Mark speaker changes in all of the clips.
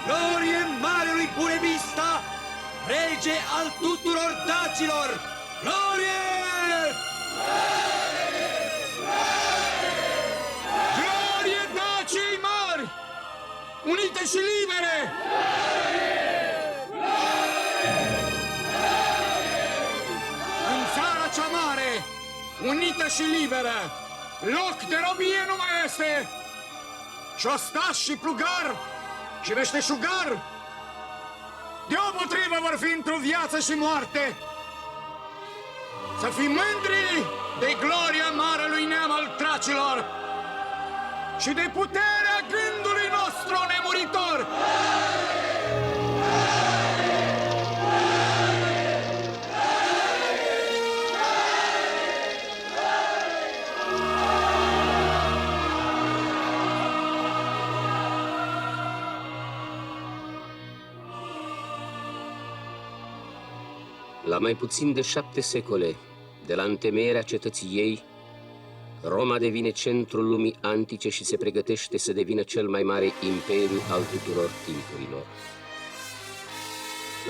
Speaker 1: Glorie marelui Burebista, rege al tuturor dacilor! Glorie!
Speaker 2: Glorie Daciei mari, unite și libere! În țara cea mare, unită și liberă, loc de robie nu mai este! Și ostaș și plugar și meșteșugar deopotrivă vor fi într-o viață și moarte. Să fim mândri de gloria marelui neam al tracilor și de puterea gândului nostru nemuritor.
Speaker 3: La mai puțin de 7 secole, de la întemeierea cetății ei, Roma devine centrul lumii antice și se pregătește să devină cel mai mare imperiu al tuturor timpurilor.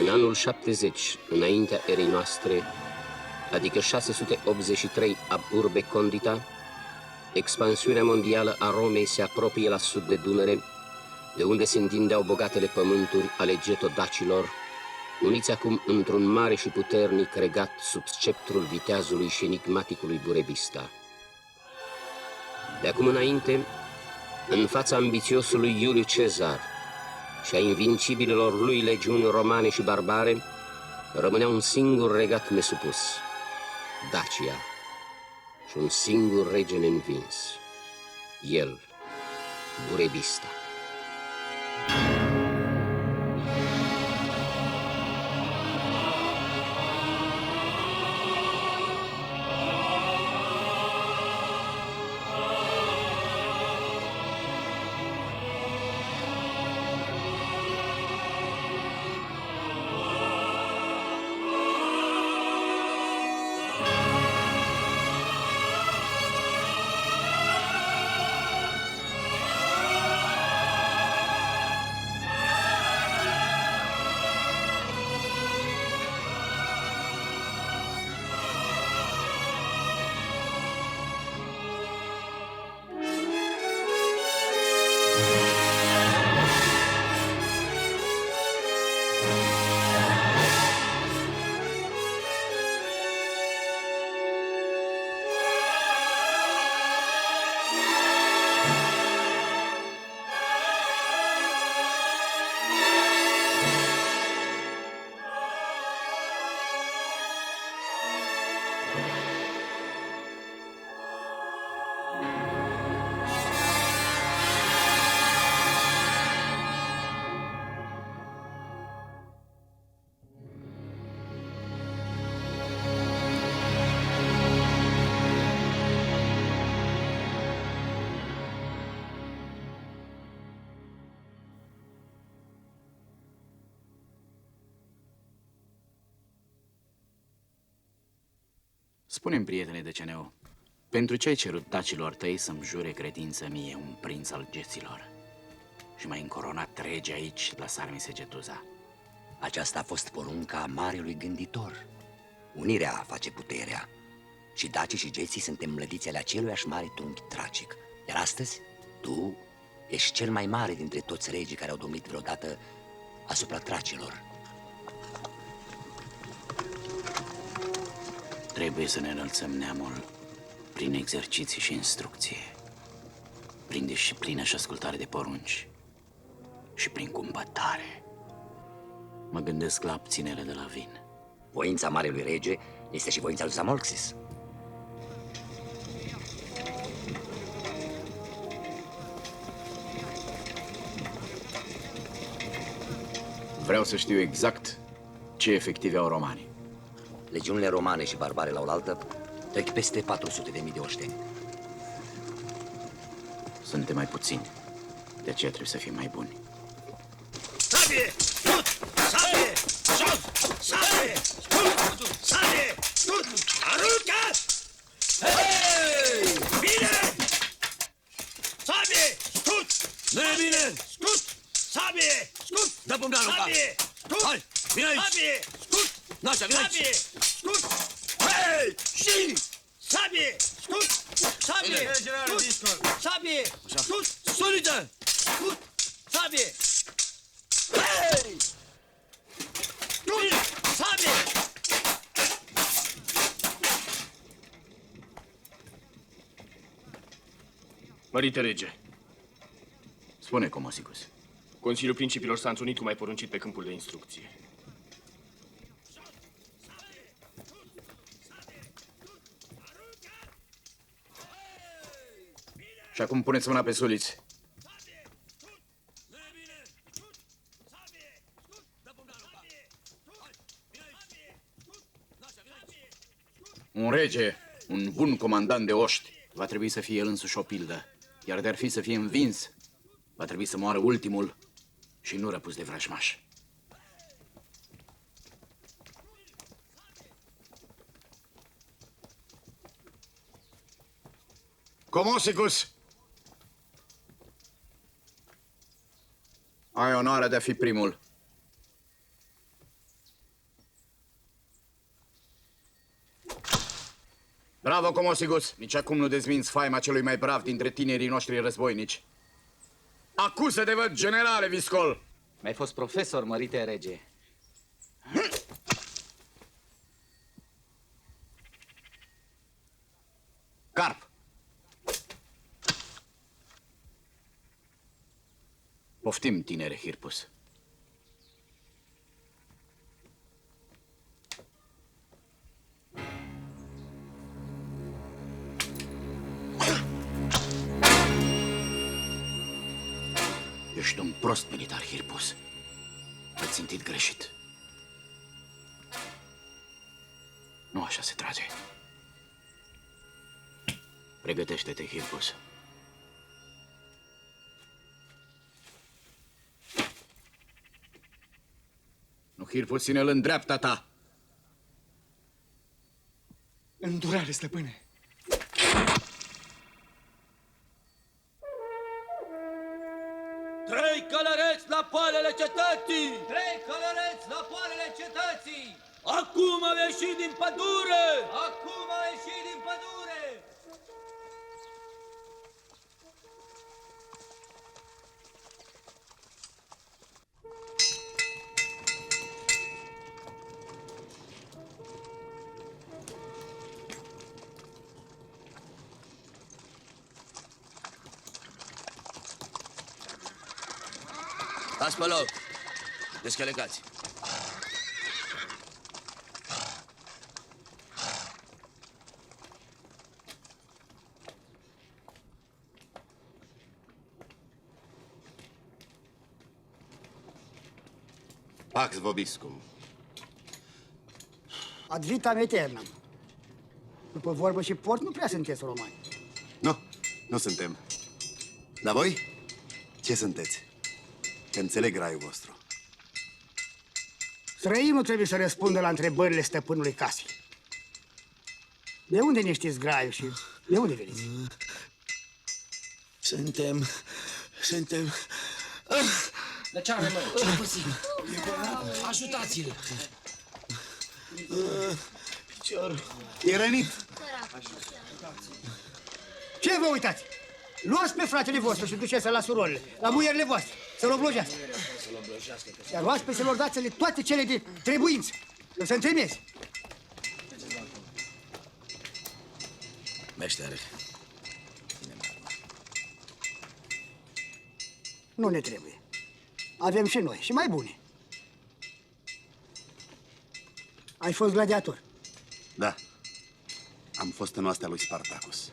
Speaker 3: În anul 70, înaintea erei noastre, adică 683 ab urbe condita, expansiunea mondială a Romei se apropie la sud de Dunăre, de unde se întindeau bogatele pământuri ale getodacilor, uniți acum într-un mare și puternic regat sub sceptrul viteazului și enigmaticului Burebista. De acum înainte, în fața ambițiosului Iuliu Cezar și a invincibililor lui legiuni romane și barbare, rămânea un singur regat nesupus, Dacia, și un singur rege neînvins, el, Burebista.
Speaker 2: Spune-mi, prietene Deceneu, pentru ce ai cerut dacilor tăi să-mi jure credință mie, un prinț al geților? Și m-ai încoronat rege aici, la Sarmisegetuza.
Speaker 4: Aceasta a fost porunca marelui gânditor. Unirea face puterea. Și dacii și geții suntem mlădiți ale aceluiași mare trunchi tragic. Iar astăzi, tu ești cel mai mare dintre toți regii care au domnit vreodată asupra tracilor.
Speaker 2: Trebuie să ne înălțăm neamul prin exerciții și instrucție, prin disciplină și ascultare de porunci și prin cumpătare. Mă gândesc la abținere de la vin.
Speaker 4: Voința marelui rege este și voința lui Zamolxis.
Speaker 2: Vreau să știu exact ce efective au romanii.
Speaker 4: Legiunile romane și barbare la oaltă trec peste 400.000 de oșteni.
Speaker 2: Suntem mai puțini, de aceea trebuie să fim mai buni.
Speaker 1: Sabie! Scurt! Sabie! Jos! Sabie! Scurt! Sabie! Scurt! Aruncă! Hei! Bine! Sabie! Scurt! Nu e bine! Scurt! Sabie! Scurt! Dă pumnarul! Sabie! Scurt! Hai! Vine aici! Sabie! Scurt! Nașa, vine aici! Sabie! Scurt! Hei! Și! Sabie! Scurt! Sabie! Scurt! Sabie! Scurt! Soliță! Scurt! Sabie! Hei! Bine! Sabie!
Speaker 5: Mărite rege,
Speaker 2: Spune, Comosicus.
Speaker 5: Consiliul Principilor s-a întrunit cum ai poruncit pe câmpul de instrucție.
Speaker 2: Și acum puneți mâna pe suliți. Un rege, un bun comandant de oști, va trebui să fie el însuși o pildă. Iar de-ar fi să fie învins, va trebui să moară ultimul și nu răpus de vrăjmaș. Comosicus! Ai onoarea de a fi primul. Bravo, Comosicus! Nici acum nu dezminți faima celui mai brav dintre tinerii noștri războinici. Acuză de văd, generale Viscol!
Speaker 6: Mi-ai fost profesor, mărite rege.
Speaker 2: Carp! Poftim, tinere Hirpus. Ești un prost militar, Hirpus. Ai țintit greșit. Nu așa se trage. Pregătește-te, Hirpus. Nu, Hirpus, ține-l în dreapta ta.
Speaker 7: Îndurare, stăpâne.
Speaker 1: Trei călăreți la poalele cetății! Trei călăreți la poalele cetății! Acum au ieșit din pădure! Acum au ieșit din pădure!
Speaker 8: Stați pe loc! Descălecați!
Speaker 9: Pax vobiscum.
Speaker 7: Ad vitam aeternam. După vorbă și port, nu prea sunteți romani.
Speaker 9: Nu, nu suntem. Dar voi? Ce sunteți? Că înțeleg raiul vostru.
Speaker 7: Străinul trebuie să răspundă la întrebările stăpânului casei. De unde ne știți graiul și de unde veniți?
Speaker 1: Suntem...
Speaker 10: Dar ce are, mă? Ce-a pățit? Ajutați-l!
Speaker 1: Piciorul.
Speaker 9: E rănit.
Speaker 7: Ce vă uitați? Luați pe fratele vostru și duceți-l la surorile, la muierile voastre, să-l oblojească. Iar oaspeților dați-le toate cele de trebuință, să se întemeze.
Speaker 8: Meștere,
Speaker 7: Nu ne trebuie. Avem și noi, și mai bune. Ai fost gladiator.
Speaker 9: Da. Am fost în oastea lui Spartacus.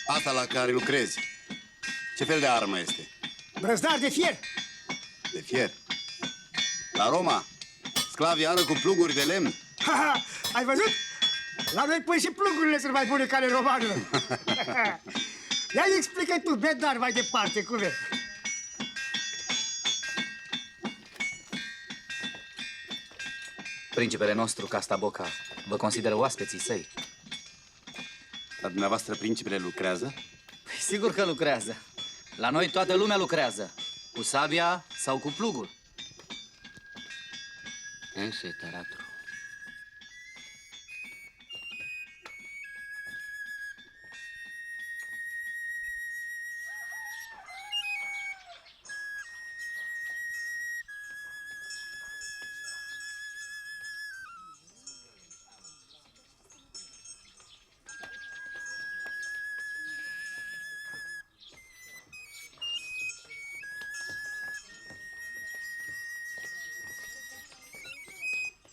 Speaker 9: Asta la care lucrezi, ce fel de armă este?
Speaker 7: Brăzdar de fier.
Speaker 9: De fier. La Roma, sclavii ară cu pluguri de lemn.
Speaker 7: Ha, ha, ai văzut? La noi păi și plugurile sunt mai bune ca ale romanilor. Ia-i explică tu, bedar, mai departe, cum e.
Speaker 6: Principele nostru, Castaboca, vă consideră oaspeții săi.
Speaker 9: La dumneavoastră principele lucrează?
Speaker 6: Păi, sigur că lucrează. La noi toată lumea lucrează. Cu sabia sau cu plugul.
Speaker 3: Ense taratru.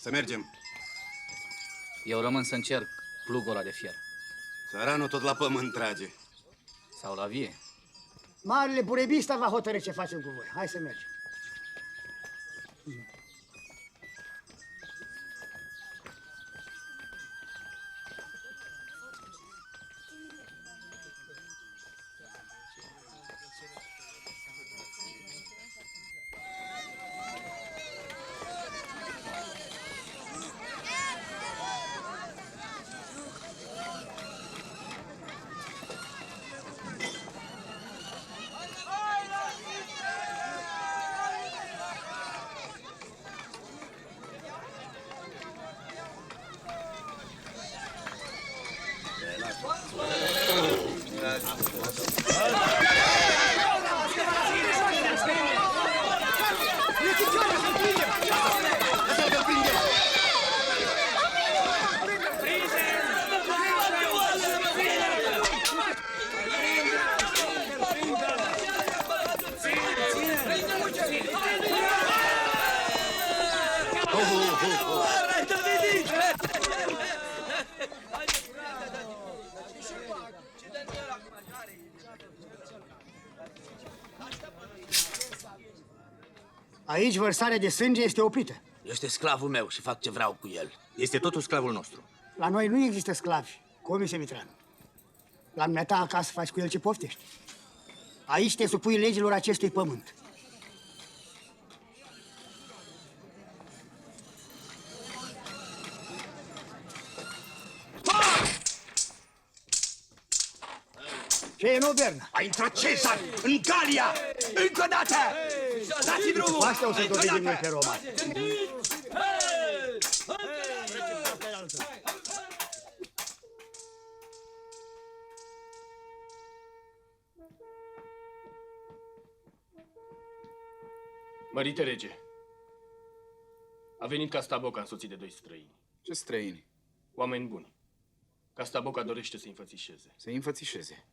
Speaker 9: Să mergem.
Speaker 6: Eu rămân să încerc plugul ăla de fier.
Speaker 9: Țăranul tot la pământ trage.
Speaker 6: Sau la vie.
Speaker 7: Marele burebista va hotărâ ce facem cu voi. Hai să mergem. Aici vărsarea de sânge este oprită.
Speaker 8: este sclavul meu și fac ce vreau cu el.
Speaker 1: Este totul sclavul nostru.
Speaker 7: La noi nu există sclavi, comise Mitran. La dumneata acasă faci cu el ce poftești. Aici te supui legilor acestui pământ. Ce e, nu, Berna?
Speaker 1: A intrat Cezar în Galia! Încă o dată! Dați drumul!
Speaker 7: Cu asta o să dovedim noi pe Roma.
Speaker 5: Mărite rege, a venit Castaboca însoțit de 2 străini.
Speaker 2: Ce străini?
Speaker 5: Oameni buni. Castaboca dorește să-i înfățișeze.
Speaker 2: Să-i înfățișeze.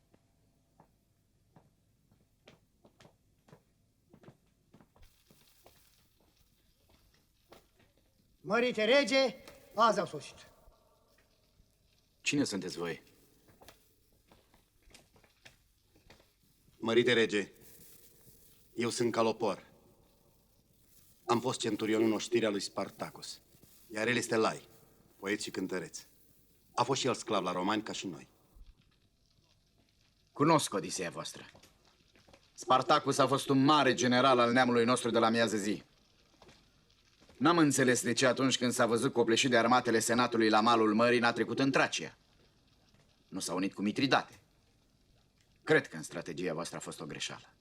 Speaker 7: Mărite rege, azi au sosit.
Speaker 2: Cine sunteți voi?
Speaker 9: Mărite rege, eu sunt Calopor, Am fost centurionul în oștirea lui Spartacus, iar el este Lai, poet și cântăreț. A fost și el sclav la romani ca și noi.
Speaker 2: Cunosc odiseea voastră. Spartacus a fost un mare general al neamului nostru de la miază zi. N-am înțeles de ce atunci când s-a văzut copleșit de armatele senatului la malul mării n-a trecut în Tracia. Nu s-a unit cu Mitridate. Cred că în strategia voastră a fost o greșeală.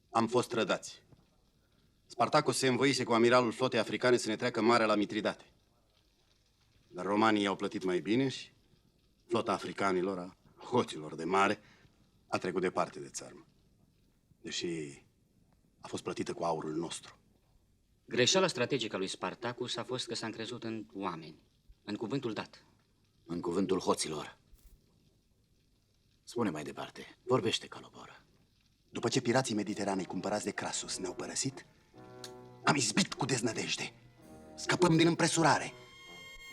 Speaker 9: Am fost trădați. Spartacus se învoise cu amiralul flotei africane să ne treacă marea la Mitridate. Dar romanii i-au plătit mai bine și flota africanilor, a hoților de mare, a trecut departe de țarmă. Deși a fost plătită cu aurul nostru.
Speaker 11: Greșeala strategică a lui Spartacus a fost că s-a încrezut în oameni, în cuvântul dat.
Speaker 2: În cuvântul hoților. Spune mai departe. Vorbește, Caloboră.
Speaker 9: După ce pirații Mediteranei cumpărați de Crasus ne-au părăsit, am izbit cu deznădejde. Scăpăm din împresurare.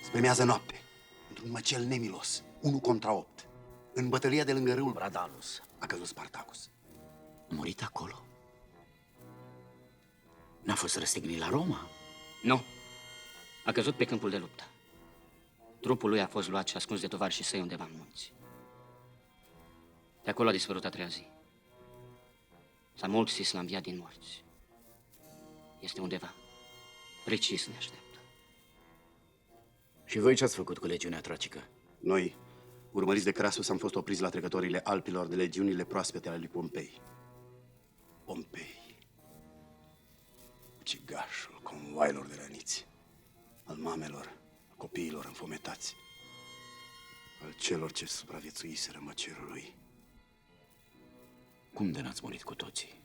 Speaker 9: Spre miază noapte, într-un măcel nemilos, 1 contra 8. În bătălia de lângă râul Bradanus a căzut Spartacus.
Speaker 2: A murit acolo? N-a fost răstignit la Roma?
Speaker 11: Nu. A căzut pe câmpul de luptă. Trupul lui a fost luat și ascuns de tovarășii săi undeva în munți. De acolo a dispărut a treia zi. Samolxis l-a înviat din morți. Este undeva. Precis ne așteaptă.
Speaker 2: Și voi ce ați făcut cu legiunea tracică?
Speaker 9: Noi, urmăriți de Crasus, am fost opriți la trecătorile Alpilor de legiunile proaspete ale lui Pompei. Pompei. Ucigașul convoailor de răniți, al mamelor, copiilor înfometați, al celor ce supraviețuiseră măcerului.
Speaker 2: Cum de n-ați murit cu toții?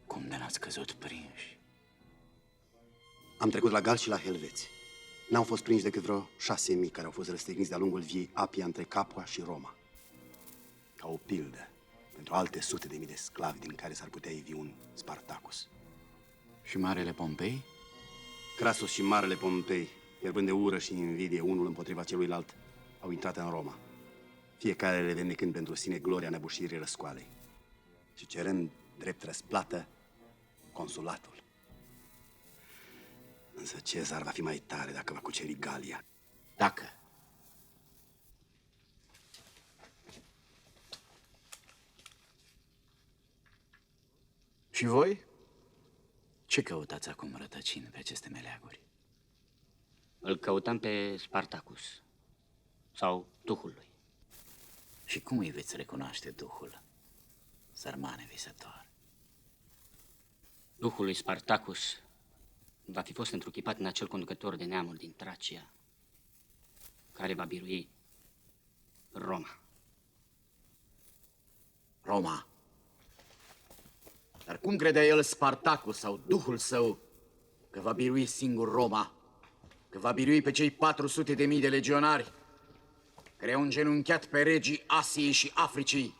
Speaker 2: Cum de n-ați căzut prinși?
Speaker 9: Am trecut la Gal și la Helveți. N-au fost prinși decât vreo 6.000 care au fost răstigniți de-a lungul viei Apia între Capua și Roma. Ca o pildă pentru alte sute de mii de sclavi din care s-ar putea ivi un Spartacus.
Speaker 2: Și Marele Pompei?
Speaker 9: Crasus și Marele Pompei, fierbând de ură și invidie unul împotriva celuilalt, au intrat în Roma, fiecare revendicând pentru sine gloria năbușirii răscoalei și cerând drept răsplată consulatul. Însă Cezar va fi mai tare dacă va cuceri Galia.
Speaker 2: Dacă. Și voi? Ce căutați acum rătăcind pe aceste meleaguri?
Speaker 11: Îl căutăm pe Spartacus. Sau duhul lui.
Speaker 2: Și cum îi veți recunoaște duhul, sărmane visător?
Speaker 11: Duhul lui Spartacus va fi fost întruchipat în acel conducător de neamuri din Tracia, care va birui Roma.
Speaker 2: Roma. Dar cum credea el, Spartacus sau duhul său, că va birui singur Roma? Că va birui pe cei 400.000 de legionari care au îngenunchiat pe regii Asiei și Africii?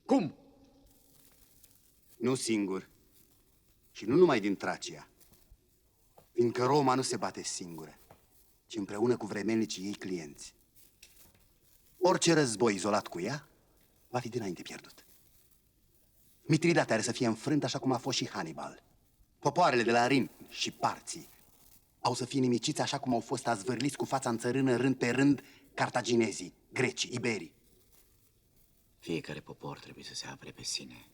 Speaker 2: Cum?
Speaker 9: Nu singur. Și nu numai din Tracia. Fiindcă Roma nu se bate singură, ci împreună cu vremelnicii ei clienți. Orice război izolat cu ea va fi dinainte pierdut. Mitridate are să fie înfrânt așa cum a fost și Hannibal. Popoarele de la Rin și Parții au să fie nimiciți așa cum au fost azvârliți cu fața în țărână rând pe rând cartaginezii, grecii, iberii.
Speaker 2: Fiecare popor trebuie să se apere pe sine.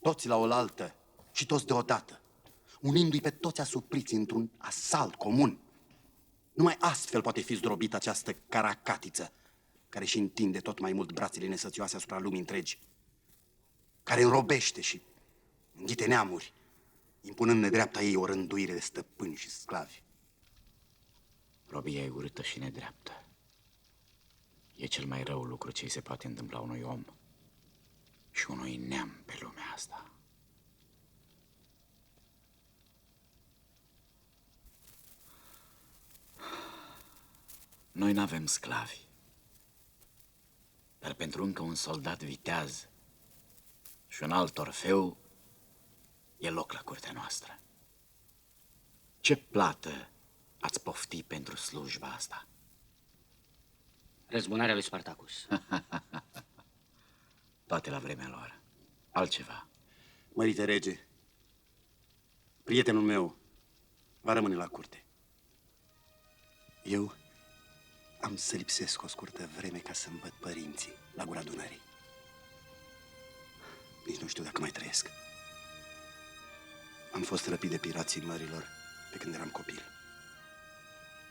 Speaker 9: Toți la oaltă și toți deodată, unindu-i pe toți asupriți într-un asalt comun. Numai astfel poate fi zdrobită această caracatiță care își întinde tot mai mult brațele nesățioase asupra lumii întregi, care înrobește și înghite neamuri, impunând nedreapta ei o rânduire de stăpâni și sclavi.
Speaker 2: Robia e urâtă și nedreaptă. E cel mai rău lucru ce îi se poate întâmpla unui om și unui neam pe lumea asta. Noi n-avem sclavi, dar pentru încă un soldat viteaz și un alt orfeu e loc la curtea noastră. Ce plată ați pofti pentru slujba asta?
Speaker 11: Răzbunarea lui Spartacus.
Speaker 2: Toate la vremea lor. Altceva.
Speaker 9: Mărite rege, Prietenul meu va rămâne la curte. Eu am să lipsesc o scurtă vreme ca să-mi văd părinții la gura Dunării. Nici nu știu dacă mai trăiesc. Am fost răpit de pirații mărilor pe când eram copil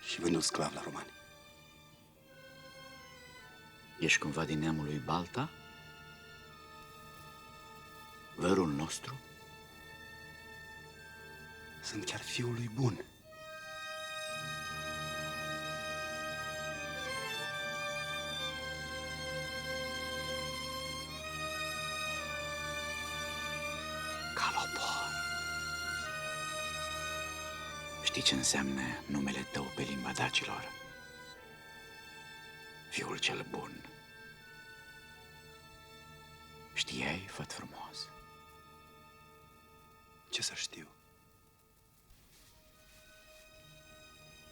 Speaker 9: și vândut sclav la romani.
Speaker 8: Ești cumva din neamul lui Balta? Vărul nostru?
Speaker 9: Sunt chiar fiul lui Bun.
Speaker 8: Calopor. Știi ce înseamnă numele tău pe limba dacilor? Fiul cel bun. Știai, făt frumos?
Speaker 9: Ce să știu?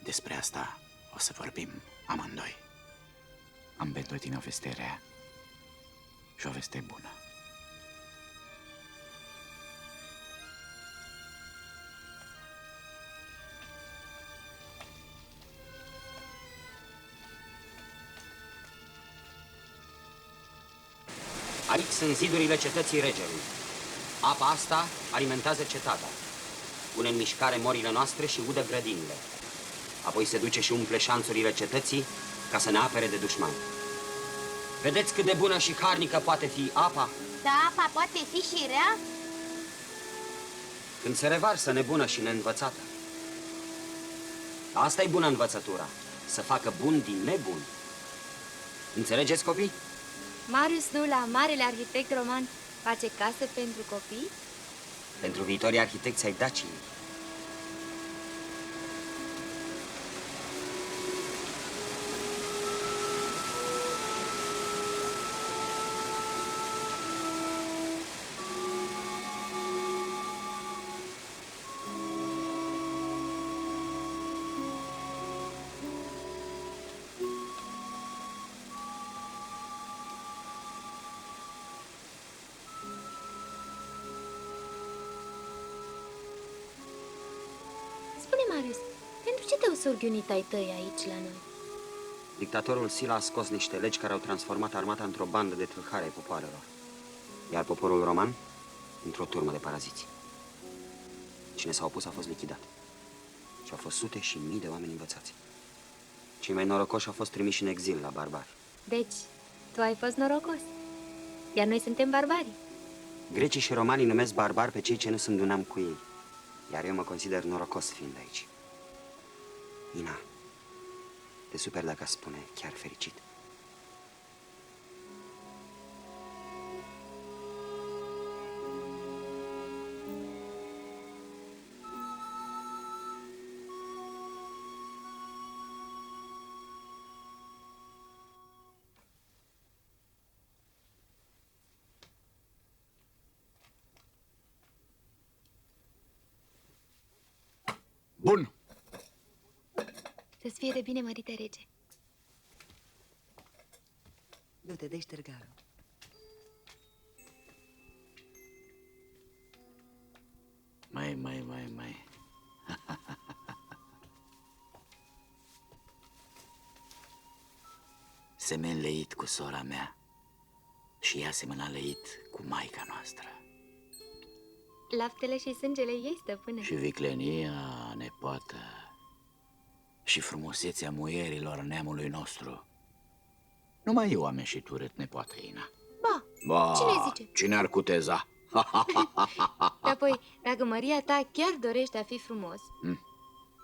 Speaker 8: Despre asta o să vorbim amândoi. Am pentru tine o veste rea și o veste bună.
Speaker 11: Aici sunt zidurile cetății regelui. Apa asta alimentează cetatea. Pune în mișcare morile noastre și udă grădinile. Apoi se duce și umple șanțurile cetății ca să ne apere de dușmani. Vedeți cât de bună și harnică poate fi apa?
Speaker 12: Da, apa poate fi și rea?
Speaker 11: Când se revarsă nebună și neînvățată. Asta e bună învățătura, să facă bun din nebun. Înțelegeți, copii?
Speaker 13: Marius Dula, marele arhitect roman, face case pentru copii?
Speaker 11: Pentru viitorii arhitecți ai Daciei.
Speaker 13: Spune, Marius, pentru ce te-au surghiunit ai tăi aici la noi?
Speaker 11: Dictatorul Sila a scos niște legi care au transformat armata într-o bandă de tâlhare ai popoarelor, iar poporul roman într-o turmă de paraziți. Cine s-a opus a fost lichidat și au fost sute și mii de oameni învățați. Cei mai norocoși au fost trimiși în exil la barbari.
Speaker 13: Deci, tu ai fost norocos, iar noi suntem barbari.
Speaker 11: Grecii și romanii numesc barbari pe cei ce nu sunt de un neam cu ei, iar eu mă consider norocos fiind aici. Ina, te super dacă aș spune chiar fericit.
Speaker 8: Bun!
Speaker 13: Să-ți fie de bine, mărite rege.
Speaker 14: Du-te, dă-i ștergarul.
Speaker 8: Mai. Semen leit cu sora mea și ea semăna leit cu maica noastră.
Speaker 13: Laptele și sângele ei, stăpâne.
Speaker 8: Și viclenia, nepoată, și frumusețea muierilor neamului nostru. Numai eu am ieșit urât, nepoată Ina.
Speaker 13: Ba, cine zice?
Speaker 8: Cine ar cuteza?
Speaker 13: Și apoi, dacă Maria ta chiar dorește a fi frumos,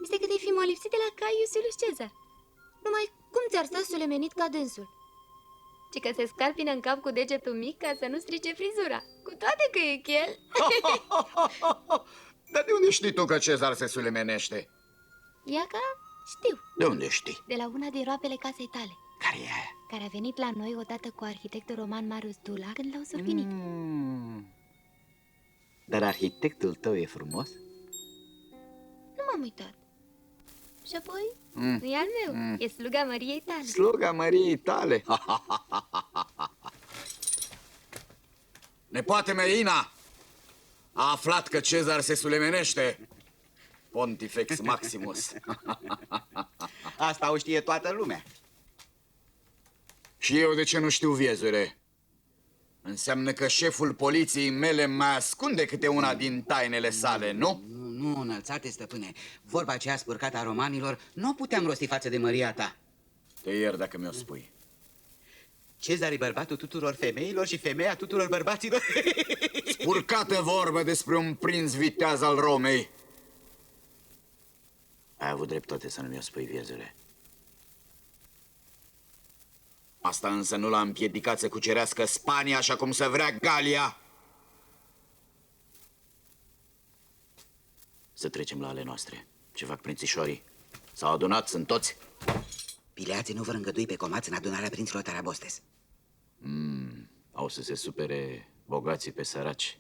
Speaker 13: este că te-ai fi molipsit de la Caius Iulius Cezar. Numai cum ți-ar sta sulemenit ca dânsul? Ci că se scarpină în cap cu degetul mic ca să nu strice frizura, cu toate că e chel.
Speaker 2: Dar de unde știi tu că Cezar se sulemenește?
Speaker 13: Iaca, știu.
Speaker 8: De unde știi?
Speaker 13: De la una din roapele casei tale.
Speaker 8: Care e aia?
Speaker 13: Care a venit la noi odată cu arhitectul roman Marius Dula când l-au surghinit.
Speaker 8: Dar arhitectul tău e frumos?
Speaker 13: Nu m-am uitat. Și apoi, nu e al meu, e sluga Măriei tale.
Speaker 2: Sluga Măriei tale? Nepoate mea, Ina,
Speaker 6: A aflat că Cezar se sulemenește. Pontifex Maximus.
Speaker 8: Asta o știe toată lumea.
Speaker 6: Și eu de ce nu știu, viezure? Înseamnă că șeful poliției mele mai ascunde câte una din tainele sale, nu?
Speaker 8: Nu, înălțate, stăpâne. Vorba aceea spurcată a romanilor nu o puteam rosti față de măria ta.
Speaker 6: Te iert dacă mi-o spui.
Speaker 8: Cezar e bărbatul tuturor femeilor și femeia tuturor bărbaților.
Speaker 6: Spurcată vorbă despre un prinț viteaz al Romei.
Speaker 8: Ai avut dreptate să nu mi-o spui, viezule.
Speaker 6: Asta însă nu l-a împiedicat să cucerească Spania așa cum să vrea Galia.
Speaker 8: Să trecem la ale noastre. Ce fac prințișorii? S-au adunat, sunt toți? Pileații nu vor îngădui pe comați în adunarea prinților Tarabostes.
Speaker 6: Au să se supere bogații pe săraci.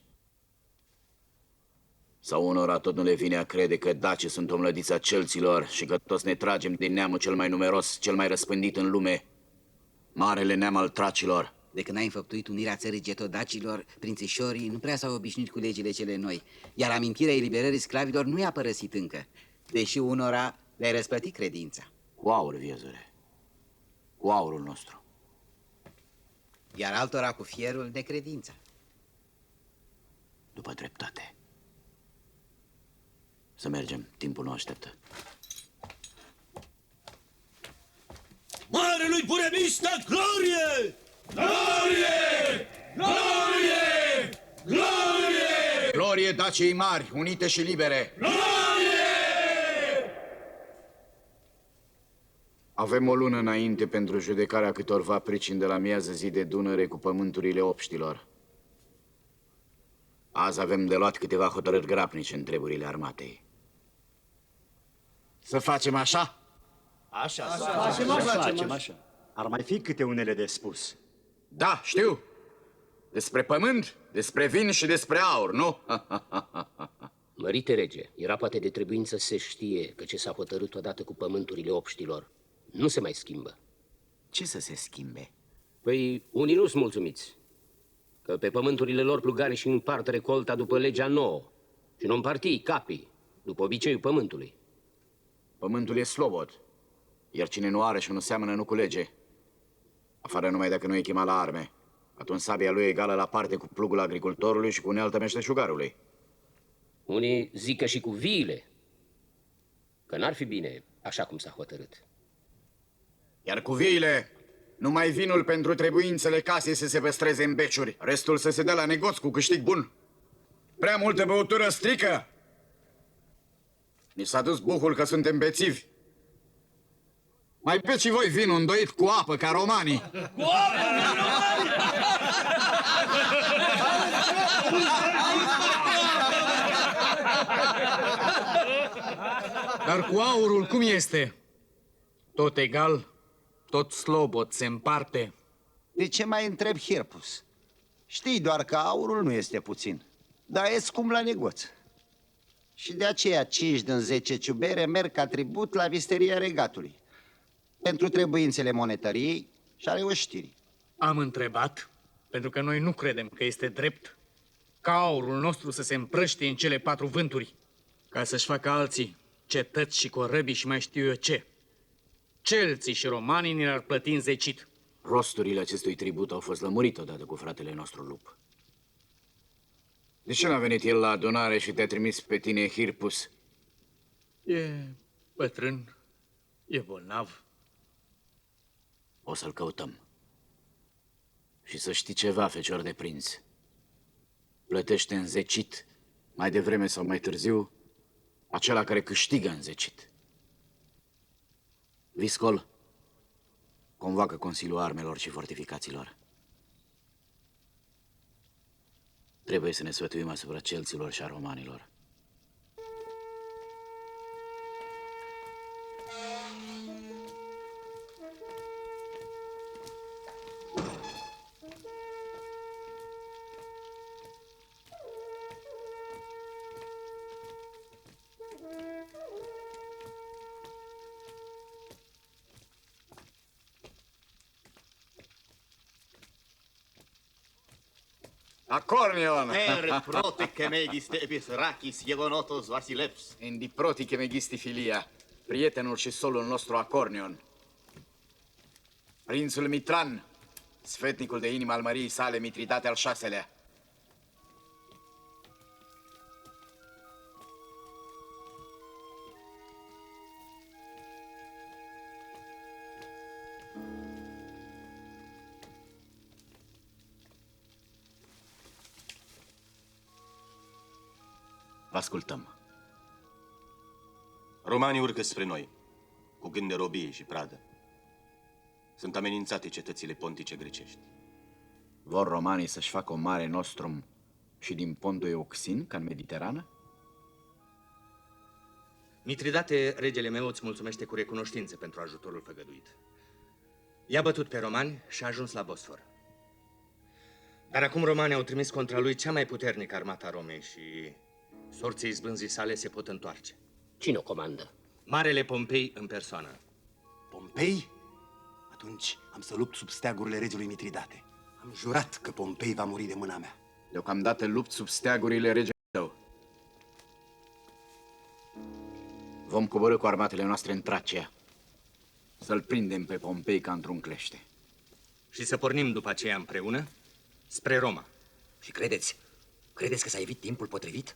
Speaker 6: Sau unora tot nu le vine a crede că dacii sunt o mlădiță a celților și că toți ne tragem din neamul cel mai numeros, cel mai răspândit în lume, marele neam al tracilor.
Speaker 8: De când ai înfăptuit unirea țării getodacilor, prințișorii nu prea s-au obișnuit cu legile cele noi, iar amintirea eliberării sclavilor nu i-a părăsit încă, deși unora le-ai răsplătit credința.
Speaker 6: Cu aur, viezure. Cu aurul nostru.
Speaker 8: Iar altora cu fierul de credință.
Speaker 6: După dreptate. Să mergem, timpul nu așteaptă.
Speaker 1: Marelui Burebista, glorie!
Speaker 2: Glorie! Glorie! Glorie!
Speaker 6: Glorie Daciei mari, unite și libere!
Speaker 2: Glorie!
Speaker 6: Avem o lună înainte pentru judecarea câtorva pricini de la miază zi de Dunăre cu pământurile obștilor. Azi avem de luat câteva hotărâri grapnice în treburile armatei. Să facem așa?
Speaker 9: Facem așa. Ar mai fi câte unele de spus.
Speaker 6: Da, știu. Despre pământ, despre vin și despre aur, nu?
Speaker 3: Mărite rege, era poate de trebuință să se știe că ce s-a hotărât odată cu pământurile obștilor nu se mai schimbă.
Speaker 8: Ce să se schimbe?
Speaker 3: Păi, unii nu sunt mulțumiți că pe pământurile lor plugare și împart recolta după legea nouă și nu împartii capii după obiceiul pământului.
Speaker 6: Pământul e slobod, iar cine nu are și nu seamănă nu culege. Afară numai dacă nu e chemat la arme. Atunci sabia lui e egală la parte cu plugul agricultorului și cu unealtă meșteșugarului.
Speaker 3: Unii zic că și cu viile, că n-ar fi bine așa cum s-a hotărât.
Speaker 6: Iar cu viile, numai vinul pentru trebuințele casei să se păstreze în beciuri, restul să se dea la negoț cu câștig bun. Prea multă băutură strică. Ni s-a dus buhul că suntem bețivi. Mai beți și voi vinul îndoit cu apă ca romanii.
Speaker 1: Cu apă ca romanii!
Speaker 2: Dar cu aurul cum este? Tot egal, tot slobod se împarte.
Speaker 15: De ce mai întreb, Hirpus? Știi doar că aurul nu este puțin, dar e scump la negoț. Și de aceea 5 din 10 ciubere merg ca tribut la visteria regatului, pentru trebuințele monetăriei și ale oștirii.
Speaker 2: Am întrebat, pentru că noi nu credem că este drept ca aurul nostru să se împrăștie în cele 4 vânturi, ca să-și facă alții cetăți și corăbii și mai știu eu ce. Celții și romanii ne l-ar plăti înzecit.
Speaker 6: Rosturile acestui tribut au fost lămurite odată cu fratele nostru lup. De ce n-a venit el la adunare și te-a trimis pe tine, Hirpus?
Speaker 2: E bătrân, e bolnav.
Speaker 6: O să-l căutăm. Și să știi ceva, fecior de prinț. Plătește înzecit, mai devreme sau mai târziu, acela care câștigă înzecit. Viscol, convoacă Consiliul Armelor și Fortificațiilor. Trebuie să ne sfătuim asupra celților și a romanilor. Acornion!
Speaker 16: Prote megisti epis rachis Iegonotos Vasileps.
Speaker 6: Indi proti megisti filia, prietenul și solul nostru Acornion. Prințul Mitran, sfetnicul de inimă al măriei sale, Mitridate al VI-lea. Vă ascultăm.
Speaker 17: Romanii urcă spre noi, cu gând de robie și pradă. Sunt amenințate cetățile pontice grecești.
Speaker 6: Vor romanii să-și facă o mare nostrum și din pontul Euxin, ca în Mediterană?
Speaker 18: Mitridate, regele meu, îți mulțumește cu recunoștință pentru ajutorul făgăduit. I-a bătut pe romani și a ajuns la Bosfor. Dar acum romanii au trimis contra lui cea mai puternică armată a Romei și sorții izbânzii sale se pot întoarce.
Speaker 3: Cine o comandă?
Speaker 18: Marele Pompei în persoană.
Speaker 9: Pompei? Atunci am să lupt sub steagurile regelui Mitridate. Am jurat că Pompei va muri de mâna mea.
Speaker 6: Deocamdată lupt sub steagurile regelui tău. Vom coborî cu armatele noastre în Tracia, să-l prindem pe Pompei ca într-un clește.
Speaker 18: Și să pornim după aceea împreună spre Roma.
Speaker 4: Și credeți că s-a evit timpul potrivit?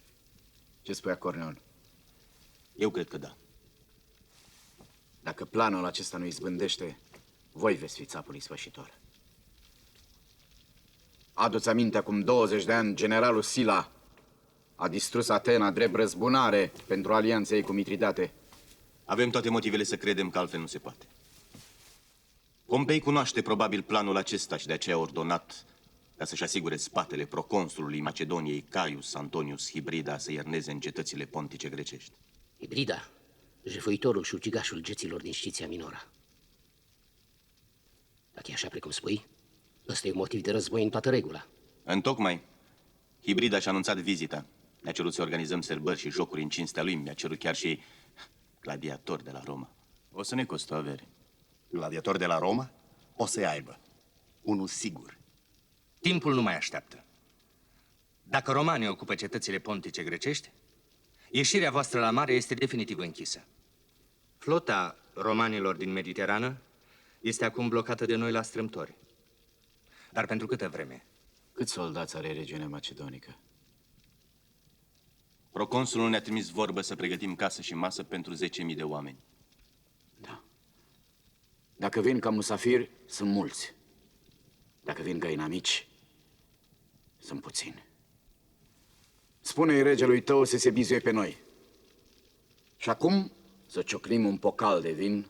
Speaker 6: Ce spui, Acorneon?
Speaker 17: Eu cred că da.
Speaker 6: Dacă planul acesta nu izbândește, voi veți fi țapul ispășitor. Adu-ți aminte, acum 20 de ani, generalul Sila a distrus Atena drept răzbunare pentru alianța ei cu Mitridate.
Speaker 17: Avem toate motivele să credem că altfel nu se poate. Pompei cunoaște probabil planul acesta și de aceea a ordonat ca să-și asigure spatele proconsulului Macedoniei Caius Antonius Hibrida să ierneze în cetățile pontice grecești.
Speaker 3: Hibrida, jefuitorul și ucigașul geților din Sciția Minora. Dacă e așa precum spui, ăsta e un motiv de război în toată regula.
Speaker 17: Întocmai, Hibrida și-a anunțat vizita. Ne-a cerut să organizăm sărbări și jocuri în cinstea lui. Mi-a cerut chiar și gladiator de la Roma. O să ne costă avere.
Speaker 9: Gladiator de la Roma? O să-i aibă. Unul sigur.
Speaker 18: Timpul nu mai așteaptă. Dacă romanii ocupă cetățile pontice grecești, ieșirea voastră la mare este definitiv închisă. Flota romanilor din Mediterană este acum blocată de noi la strâmtori. Dar pentru câtă vreme?
Speaker 6: Câți soldați are regiunea macedonică?
Speaker 17: Proconsulul ne-a trimis vorbă să pregătim casă și masă pentru 10.000 de oameni.
Speaker 6: Da. Dacă vin ca musafiri, sunt mulți. Dacă vin ca inamici, sunt puțini. Spune-i regelui tău să se bizuie pe noi. Și acum să ciocnim un pocal de vin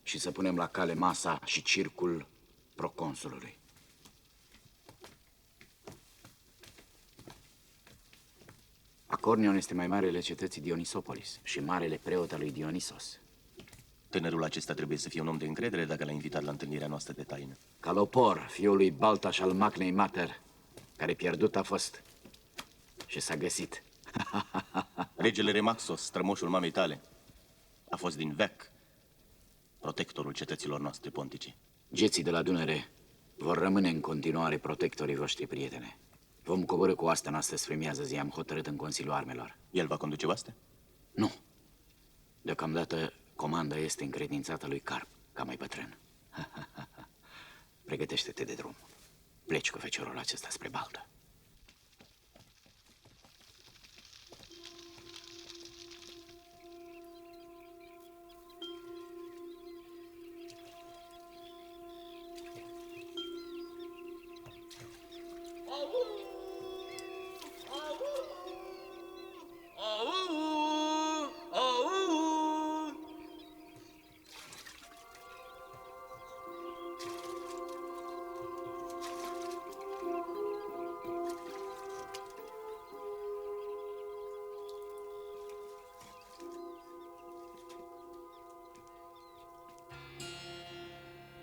Speaker 6: și să punem la cale masa și circul proconsulului. Acornion este mai marele cetății Dionisopolis și marele preot al lui Dionisos.
Speaker 17: Tânărul acesta trebuie să fie un om de încredere dacă l-a invitat la întâlnirea noastră de taină.
Speaker 6: Calopor, fiul lui Baltaș al Macnei Mater, care pierdut a fost și s-a găsit.
Speaker 17: Regele Remaxos, strămoșul mamei tale, a fost din veac protectorul cetăților noastre pontice.
Speaker 6: Geții de la Dunăre vor rămâne în continuare protectorii voștri, prietene. Vom coborî cu oastea noastră spre miază zi, am hotărât în Consiliul Armelor.
Speaker 17: El va conduce oastea?
Speaker 6: Nu. Deocamdată comanda este încredințată lui Carp, ca mai bătrân. Pregătește-te de drum. Pleci cu feciorul acesta spre Baltă.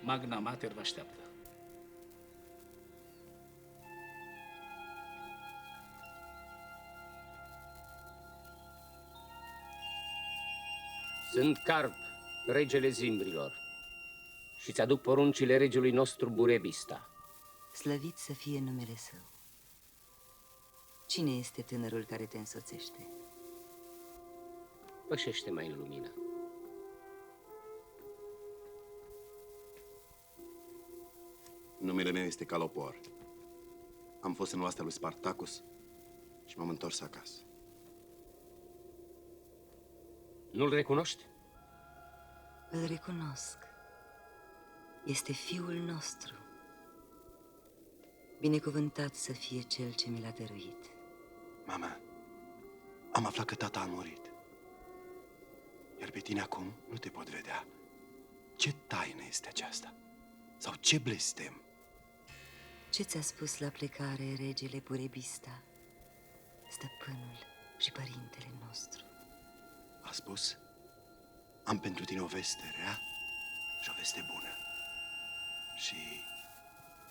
Speaker 5: Magna Mater vă așteaptă.
Speaker 3: Sunt Carp, regele Zimbrilor, și ți-aduc poruncile regelui nostru Burebista.
Speaker 14: Slăvit să fie numele său. Cine este tânărul care te însoțește?
Speaker 3: Pășește mai în lumină.
Speaker 9: Numele meu este Calopor. Am fost în oastea lui Spartacus și m-am întors acasă.
Speaker 3: Nu-l recunoști?
Speaker 14: Îl recunosc. Este fiul nostru. Binecuvântat să fie cel ce mi l-a dăruit.
Speaker 9: Mama, am aflat că tata a murit. Iar pe tine acum nu te pot vedea. Ce taină este aceasta? Sau ce blestem?
Speaker 14: Ce ți-a spus la plecare regele Burebista, stăpânul și părintele nostru?
Speaker 9: A spus, am pentru tine o veste rea și o veste bună. Și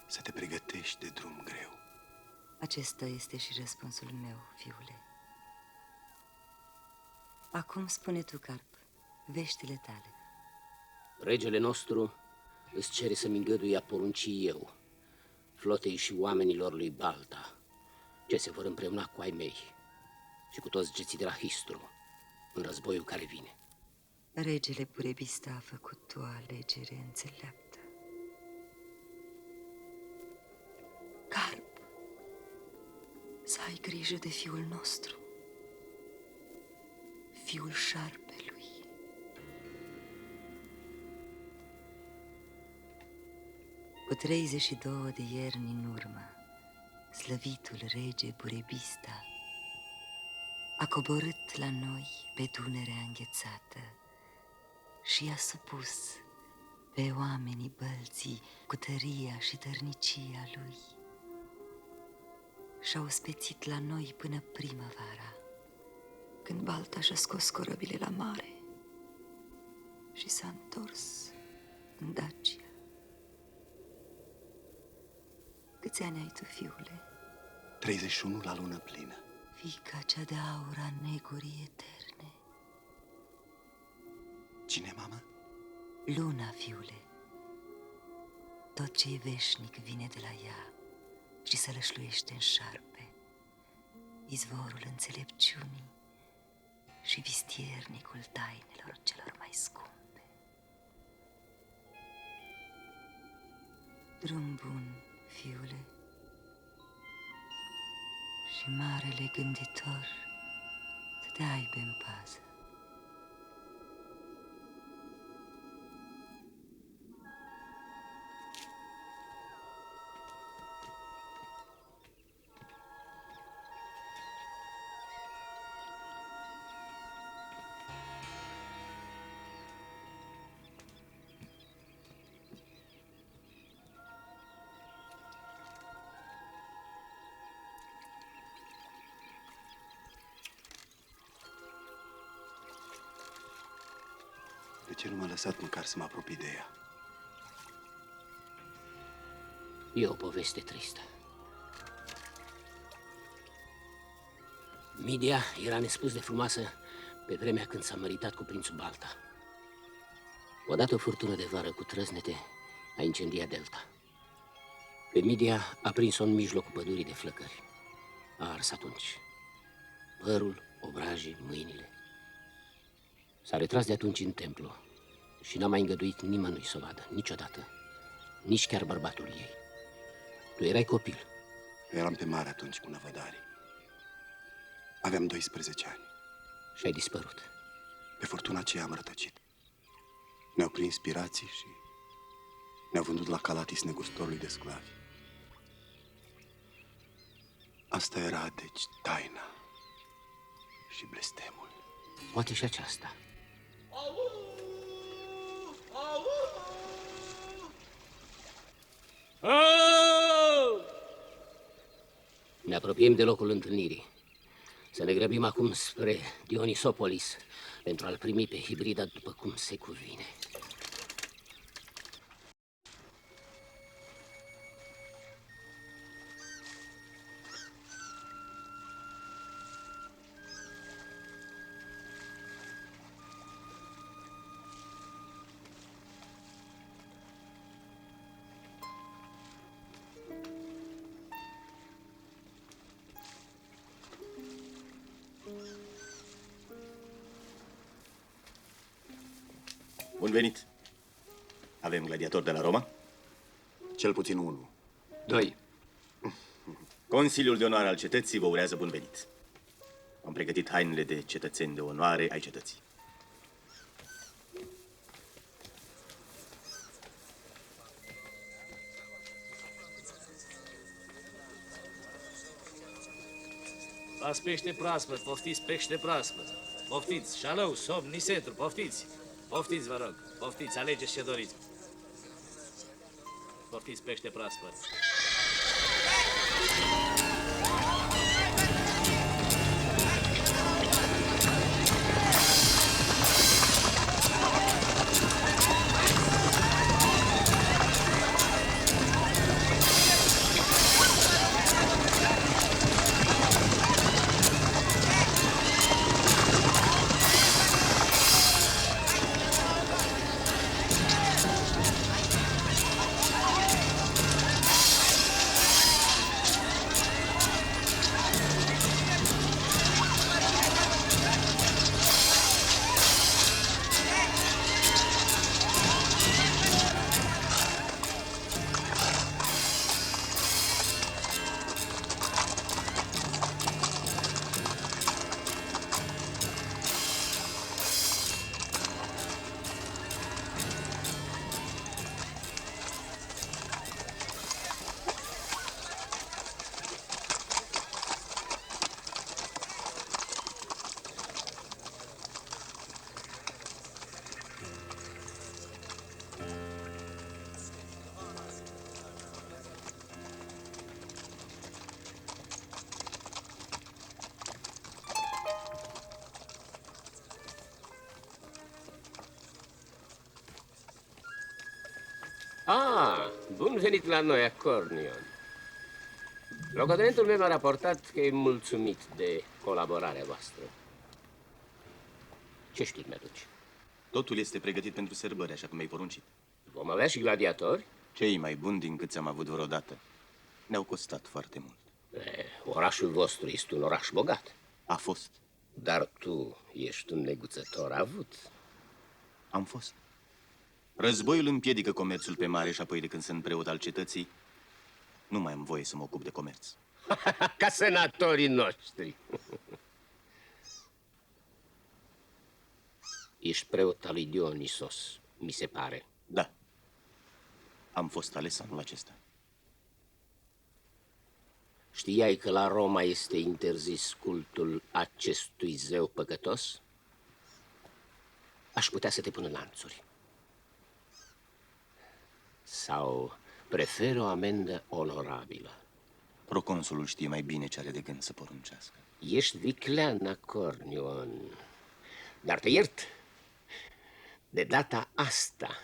Speaker 9: să te pregătești de drum greu.
Speaker 14: Acesta este și răspunsul meu, fiule. Acum spune tu, Carp, veștile tale.
Speaker 3: Regele nostru îți cere să-mi îngădui a porunci eu, flotei și oamenilor lui Balta, ce se vor împreuna cu ai mei și cu toți geții de la Histru în războiul care vine.
Speaker 14: Regele Burebista a făcut o alegere înțeleaptă. Carp, să ai grijă de fiul nostru, fiul șarpelui. Cu 32 de ierni în urmă, slăvitul rege Burebista a coborât la noi pe Dunărea înghețată și a supus pe oamenii bălții cu tăria și tărnicia lui. Și-au spețit la noi până primăvara, când Balta și-a scos corăbile la mare și s-a întors în Dacia. Câți ani ai tu, fiule?
Speaker 9: 31 la lună plină.
Speaker 14: Fiica cea de aur a negurii eterne.
Speaker 9: Cine, mama?
Speaker 14: Luna, fiule. Tot ce e veșnic vine de la ea și se lășluiește în șarpe, izvorul înțelepciunii și vistiernicul tainelor celor mai scumpe. Drum bun, fiule, și marele gânditor să te aibă în pază.
Speaker 9: De ce nu m-a lăsat măcar să mă apropii de ea?
Speaker 3: E o poveste tristă. Midia era nespus de frumoasă pe vremea când s-a măritat cu prințul Balta. Odată o furtună de vară cu trăznete a incendiat delta. Pe Midia a prins-o în mijlocul pădurii de flăcări. A ars atunci părul, obrajii, mâinile. S-a retras de atunci în templu și n-a mai îngăduit nimănui să o vadă, niciodată, nici chiar bărbatul ei. Tu erai copil.
Speaker 9: Eram pe mare atunci cu năvădarii. Aveam 12 ani.
Speaker 3: Și ai dispărut.
Speaker 9: Pe furtuna aceea am rătăcit. Ne-au prins pirații și ne-au vândut la Calatis, negustorului de sclavi. Asta era, deci, taina și blestemul.
Speaker 3: Poate și aceasta. Ne apropiem de locul întâlnirii. Să ne grăbim acum spre Dionisopolis pentru a-l primi pe Hibrida după cum se cuvine.
Speaker 17: Bun venit! Avem gladiatori de la Roma?
Speaker 9: Cel puțin unul.
Speaker 3: 2.
Speaker 17: Consiliul de onoare al cetății vă urează bun venit. Am pregătit hainele de cetățeni de onoare ai cetății.
Speaker 10: Las pește proaspăt, poftiți pește proaspăt. Poftiți, șalău, somn, nisetru, poftiți. Poftiți, vă rog, poftiți, alegeți ce doriți. Poftiți pește proaspăt.
Speaker 3: Ah, bun venit la noi, Acornion. Locotenentul meu a raportat că e mulțumit de colaborarea voastră. Ce știri mi-aduci?
Speaker 17: Totul este pregătit pentru sărbări, așa cum ai poruncit.
Speaker 3: Vom avea și gladiatori?
Speaker 17: Cei mai buni din câți am avut vreodată. Ne-au costat foarte mult.
Speaker 3: Orașul vostru este un oraș bogat.
Speaker 17: A fost.
Speaker 3: Dar tu ești un neguțător avut.
Speaker 17: Am fost. Războiul împiedică comerțul pe mare și apoi de când sunt preot al cetății, nu mai am voie să mă ocup de comerț.
Speaker 3: Ca senatorii noștri. Ești preot al lui Dionisos, mi se pare.
Speaker 17: Da. Am fost ales anul acesta.
Speaker 3: Știai că la Roma este interzis cultul acestui zeu păcătos? Aș putea să te pun în lanțuri. Sau prefer o amendă onorabilă.
Speaker 17: Proconsulul știe mai bine ce are de gând să poruncească.
Speaker 3: Ești viclean, Acornion. Dar te iert. De data asta.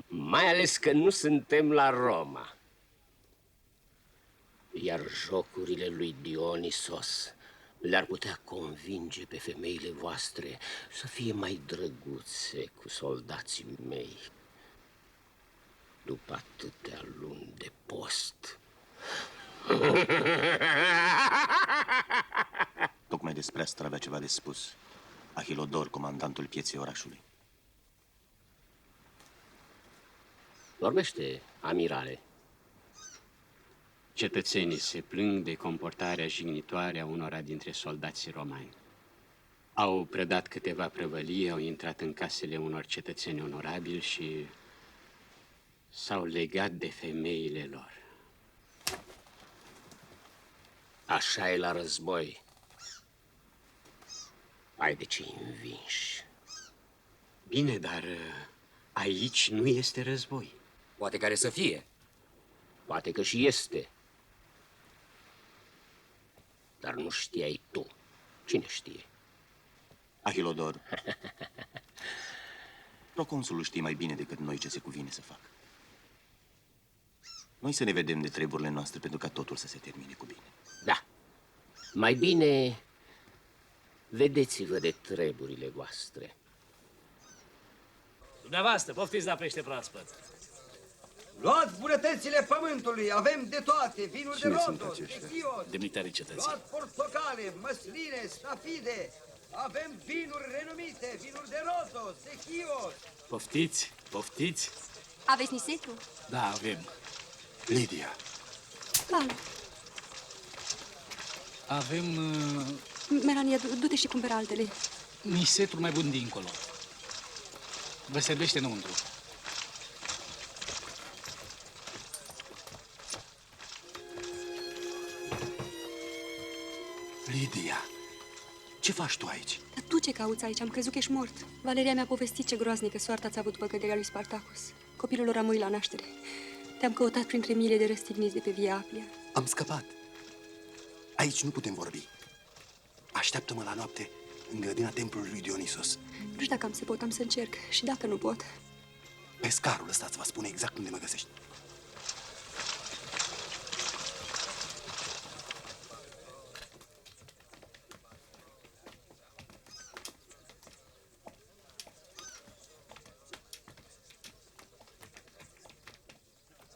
Speaker 3: Mai ales că nu suntem la Roma. Iar jocurile lui Dionisos le-ar putea convinge pe femeile voastre să fie mai drăguțe cu soldații mei. După atâtea luni de post.
Speaker 17: Tocmai despre asta avea ceva de spus Ahilodor, comandantul pieței orașului.
Speaker 3: Vorbește, amirale.
Speaker 19: Cetățenii se plâng de comportarea jignitoare a unora dintre soldații romani. Au predat câteva prăvălii, au intrat în casele unor cetățeni onorabili și s-au legat de femeile lor.
Speaker 3: Așa e la război. Ai de ce învinși.
Speaker 19: Bine, dar aici nu este război.
Speaker 4: Poate care să fie.
Speaker 3: Poate că și este. Dar nu știai tu. Cine știe?
Speaker 17: Ahilodor. Proconsulul știe mai bine decât noi ce se cuvine să facă. Noi să ne vedem de treburile noastre pentru ca totul să se termine cu bine.
Speaker 3: Da. Mai bine vedeți-vă de treburile voastre.
Speaker 10: Dumneavoastră, poftiți la pește proaspăt.
Speaker 20: Luați bunătățile pământului, avem de toate, vinul de Rodos, Chios.
Speaker 10: Demnitarii cetății.
Speaker 20: Luați portocale, măsline, stafide, Avem vinuri renumite, vinuri de Rodos, de Chios.
Speaker 10: Poftiți, poftiți.
Speaker 21: Aveți nisetru?
Speaker 10: Da, avem.
Speaker 5: Lidia.
Speaker 21: Cal.
Speaker 10: Avem
Speaker 21: Melania, du-te și cumpără altele.
Speaker 10: nisetru mai bun dincolo. Vă servește înăuntru.
Speaker 5: Lidia, ce faci tu aici?
Speaker 21: Dar tu ce cauți aici? Am crezut că ești mort. Valeria mi-a povestit ce groaznică soartă ați avut după căderea lui Spartacus. Copilul lor a murit la naștere. Te-am căutat printre miile de răstigniți de pe Via Apia.
Speaker 5: Am scăpat. Aici nu putem vorbi. Așteaptă-mă la noapte în grădina templului lui Dionisos.
Speaker 21: Nu știu dacă am să pot, am să încerc. Și dacă nu pot...
Speaker 5: Pescarul ăsta îți va spune exact unde mă găsești.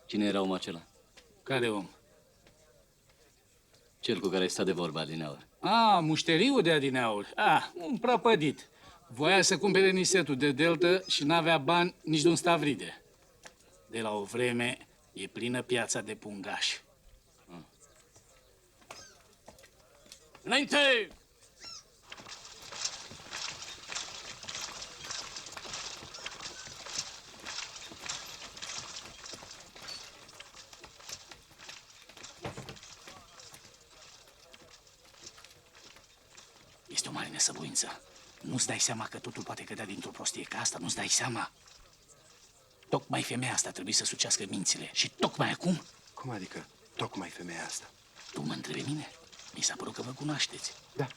Speaker 10: Cine era omul acela? Care om? Cel cu care ai stat de vorba adineauri. Mușteriul de adineauri. Un prăpădit. Voia să cumpere nisetul de deltă și n-avea bani nici de un stavride. De la o vreme e plină piața de pungași. Înainte! Este o mare nesăbuință. Nu-ți dai seama că totul poate cădea dintr-o prostie ca asta? Nu-ți dai seama? Tocmai femeia asta trebuie să sucească mințile. Și tocmai acum?
Speaker 5: Cum adică tocmai femeia asta?
Speaker 10: Tu mă întrebi mine? Mi s-a părut că vă cunoașteți.
Speaker 5: Da.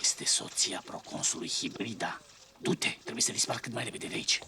Speaker 10: Este soția proconsului Hibrida. Du-te, trebuie să dispar cât mai repede de aici.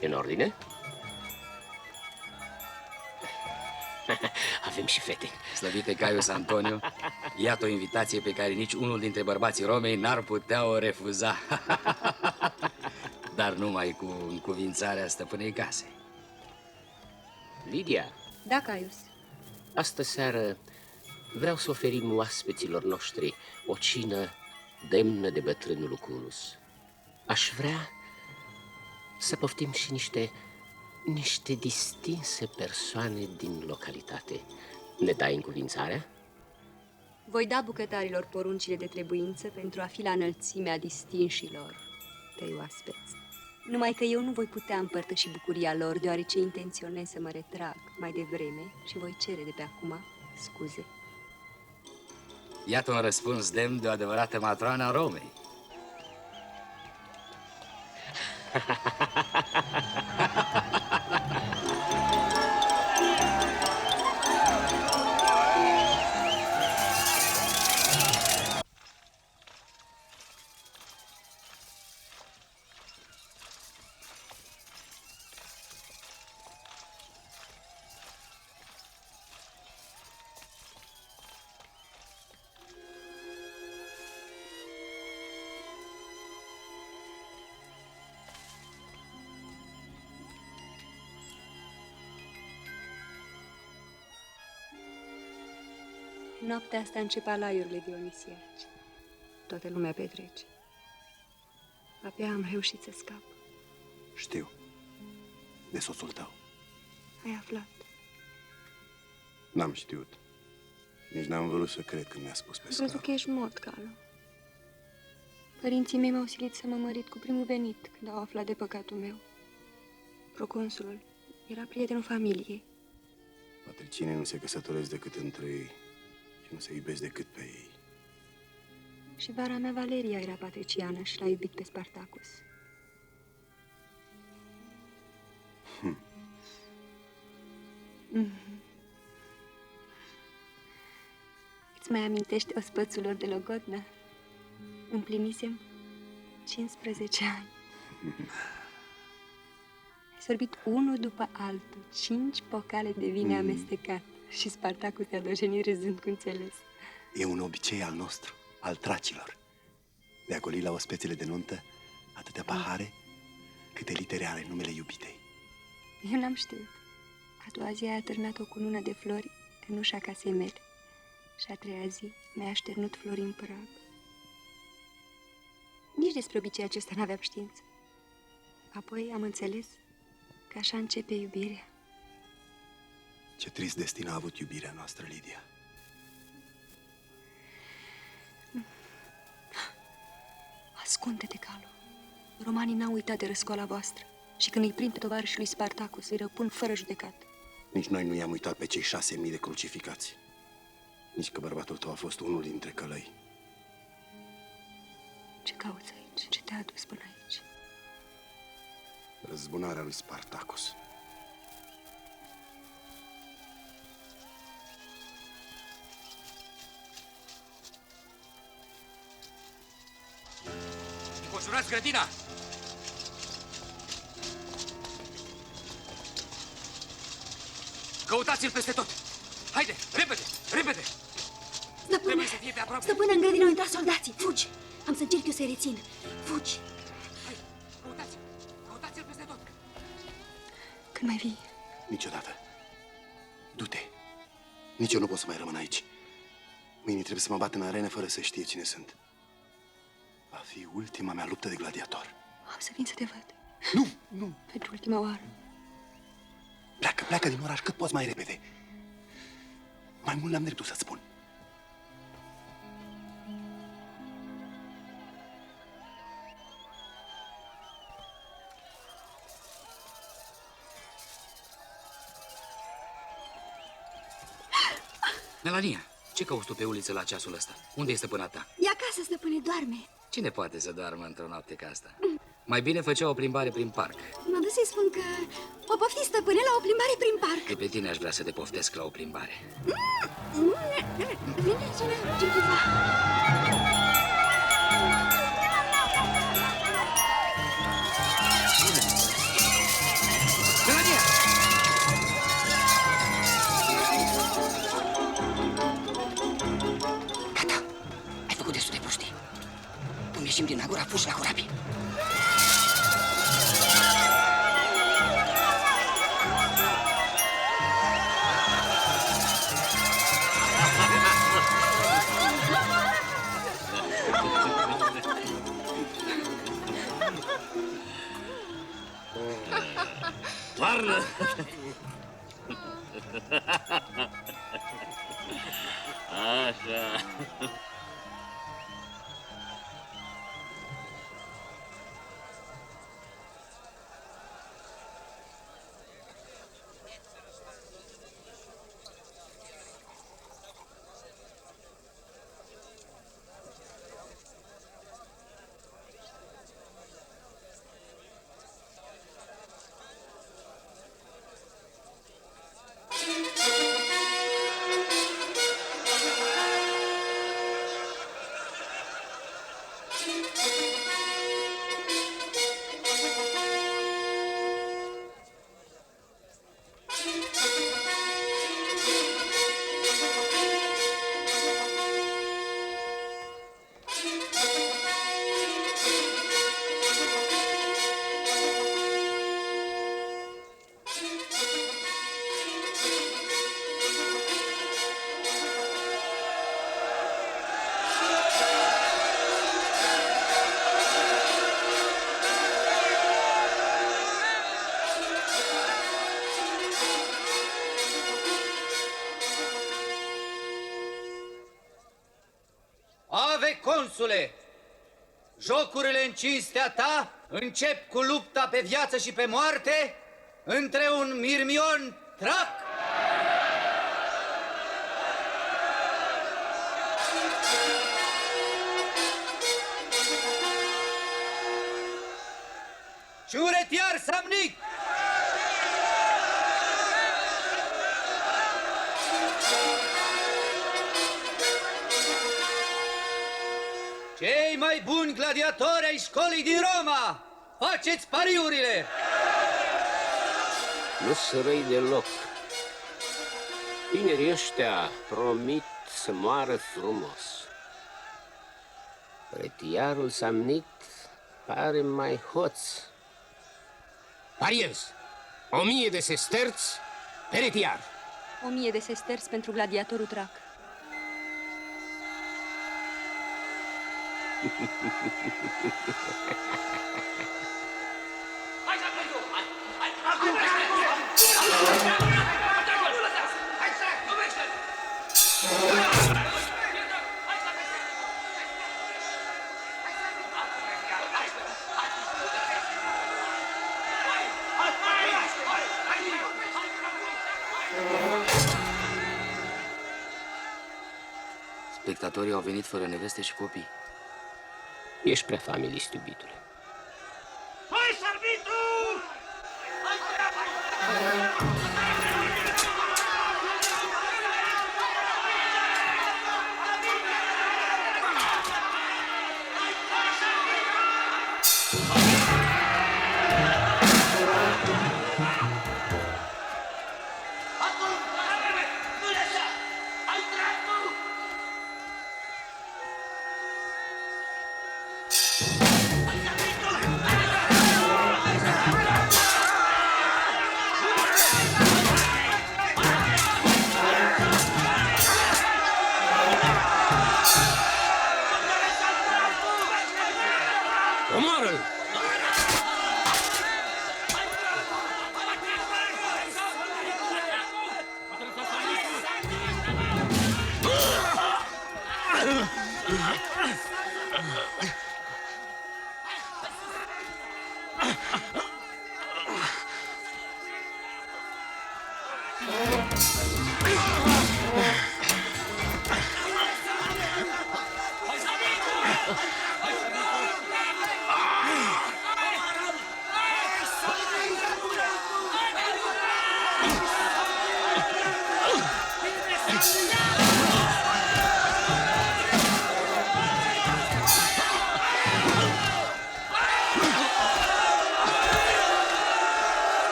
Speaker 3: În ordine? Avem și fete.
Speaker 4: Slăvite Caius Antonio, iată o invitație pe care nici unul dintre bărbații Romei n-ar putea o refuza. Dar numai cu încuvințarea stăpânei case.
Speaker 3: Lidia,
Speaker 21: Da, Caius.
Speaker 3: astă seară vreau să oferim oaspeților noștri o cină demnă de bătrânul Lucullus. Aș vrea să poftim și niște distinse persoane din localitate. Ne dai încuvințarea?
Speaker 21: Voi da bucătarilor poruncile de trebuință pentru a fi la înălțimea distinșilor tăi oaspeți. Numai că eu nu voi putea împărtăși bucuria lor, deoarece intenționez să mă retrag mai devreme și voi cere de pe acum scuze.
Speaker 4: Iată un răspuns demn de o adevărată matroană a Romei.
Speaker 21: Noaptea asta încep alaiurile dionisiace. Toată lumea petrece. Abia am reușit să scap.
Speaker 5: Știu. De soțul tău.
Speaker 21: Ai aflat.
Speaker 5: N-am știut. Nici n-am vrut să cred când mi-a spus pe
Speaker 21: Am crezut
Speaker 5: scară.
Speaker 21: că ești mort, Calo. Părinții mei m-au silit să mă mărit cu primul venit când au aflat de păcatul meu. Proconsulul era prietenul familiei.
Speaker 5: Patricinii nu se căsătoresc decât între ei și nu se iubesc decât pe ei.
Speaker 21: Și vara mea, Valeria, era patriciană și l-a iubit pe Spartacus. Îți mai amintești ospățul de Logodna? Împlinisem 15 ani. Ai sorbit unul după altul, 5 pocale de vin amestecat și Spartacus te-a dojenit râzând cu înțeles.
Speaker 5: E un obicei al nostru, al tracilor. De a goli la ospețele de nuntă atâtea pahare câte litere are numele iubitei.
Speaker 21: Eu n-am știut. A doua zi ai atârnat o cunună de flori în ușa casei mele. Și a treia zi mi-a așternut flori în prag. Nici despre obiceiul acesta n-aveam știință. Apoi am înțeles că așa începe iubirea.
Speaker 5: Ce trist destin a avut iubirea noastră, Lidia.
Speaker 21: Ascunde-te, Calo. Romanii n-au uitat de răscoala voastră. Și când îi prind pe tovarășul lui Spartacus, îi răpun fără judecată.
Speaker 5: Nici noi nu i-am uitat pe cei 6.000 de crucificați. Nici că bărbatul tău a fost unul dintre călăi.
Speaker 21: Ce cauți aici? Ce te-a adus până aici?
Speaker 5: Răzbunarea lui Spartacus.
Speaker 1: Înconjurați grădina! Căutați-l peste tot! Haide, repede, repede!
Speaker 7: Stăpâne,
Speaker 1: Trebuie să fie pe aproape.
Speaker 7: stăpâne, în grădină au intrat soldații. Fugi! Am să încerc eu să-i rețin. Fugi!
Speaker 1: Căutați-l! Căutați-l peste tot!
Speaker 21: Când mai vii?
Speaker 5: Niciodată. Du-te. Nici eu nu pot să mai rămân aici. Mâine trebuie să mă bat în arenă fără să știe cine sunt. Va fi ultima mea luptă de gladiator.
Speaker 21: Am să vin să te văd.
Speaker 5: Nu!
Speaker 21: Pentru ultima oară.
Speaker 5: Pleacă din oraș cât poți mai repede. Mai mult n-am dreptul să-ți spun.
Speaker 1: Melania, ce cauți tu pe uliță la ceasul ăsta? Unde este stăpâna ta?
Speaker 7: E acasă, stăpâne, doarme.
Speaker 1: Cine poate să doarmă într-o noapte ca asta? Mai bine făcea o plimbare prin parc.
Speaker 7: M-am dus să-i spun că o pofti, stăpâne, la o plimbare prin parc.
Speaker 1: De pe tine aș vrea să te poftesc la o plimbare.
Speaker 7: Vine cineva.
Speaker 1: Melania!
Speaker 4: Gata, ai făcut destul de prostii. Când ieșim din agora, fugi la corabie.
Speaker 1: Toarnă! Așa.
Speaker 12: Ave consule, jocurile în cinstea ta încep cu lupta pe viață și pe moarte între un Mirmion Trac și un retiar samnic. Cei mai buni gladiatori ai școlii din Roma, faceți pariurile!
Speaker 3: Nu să răi deloc. Tinerii ăștia promit să moară frumos. Retiarul samnit pare mai hoț. Pariez! 1000 de sesterți pe retiar.
Speaker 21: 1000 de sesterți pentru gladiatorul Trac.
Speaker 12: Spectatorii au venit fără neveste și copii.
Speaker 3: Ești prea familist, iubitule.
Speaker 1: Hai, servitul!
Speaker 3: Omoară-l!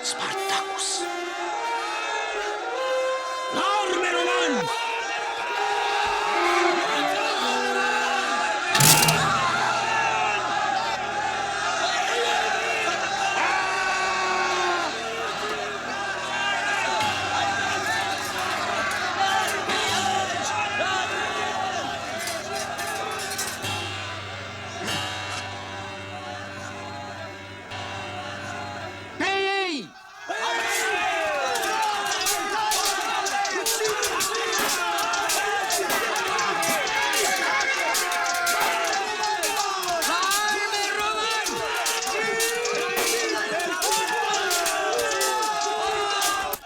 Speaker 1: Spartacus! La urme, romani!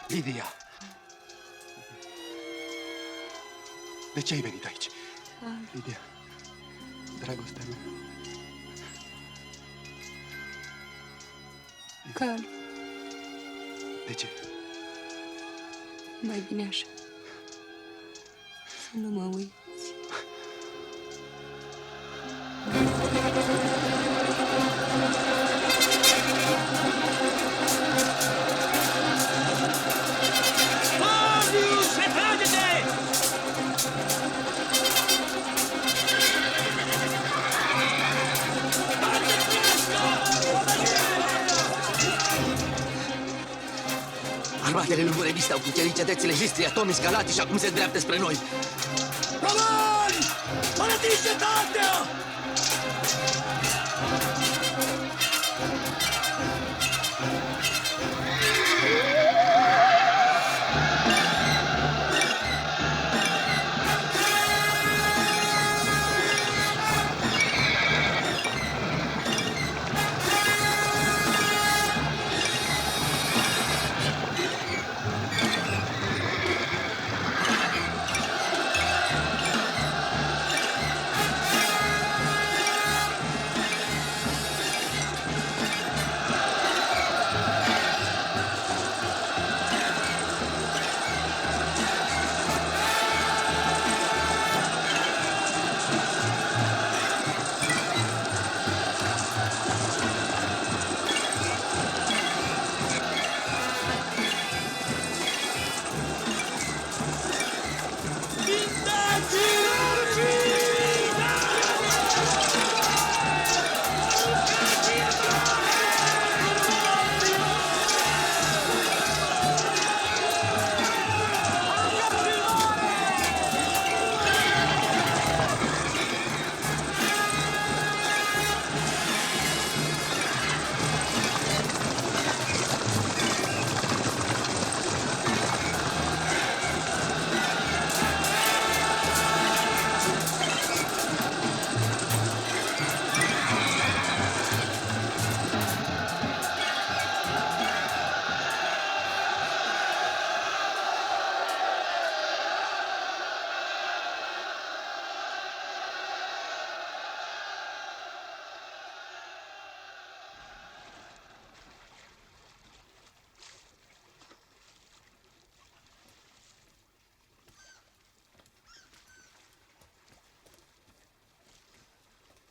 Speaker 5: Lidia! De ce ai venit aici? Lidia, dragostea mea.
Speaker 21: Cal,
Speaker 5: De ce?
Speaker 21: mai bine așa. Să nu mă uiți.
Speaker 1: Flavius, retrage-te!
Speaker 12: Armatele lui Burebista au cucerit cetățile Jistria, Tomis, Galati și acum se îndreaptă spre noi.
Speaker 1: Romani! părăsiți cetatea!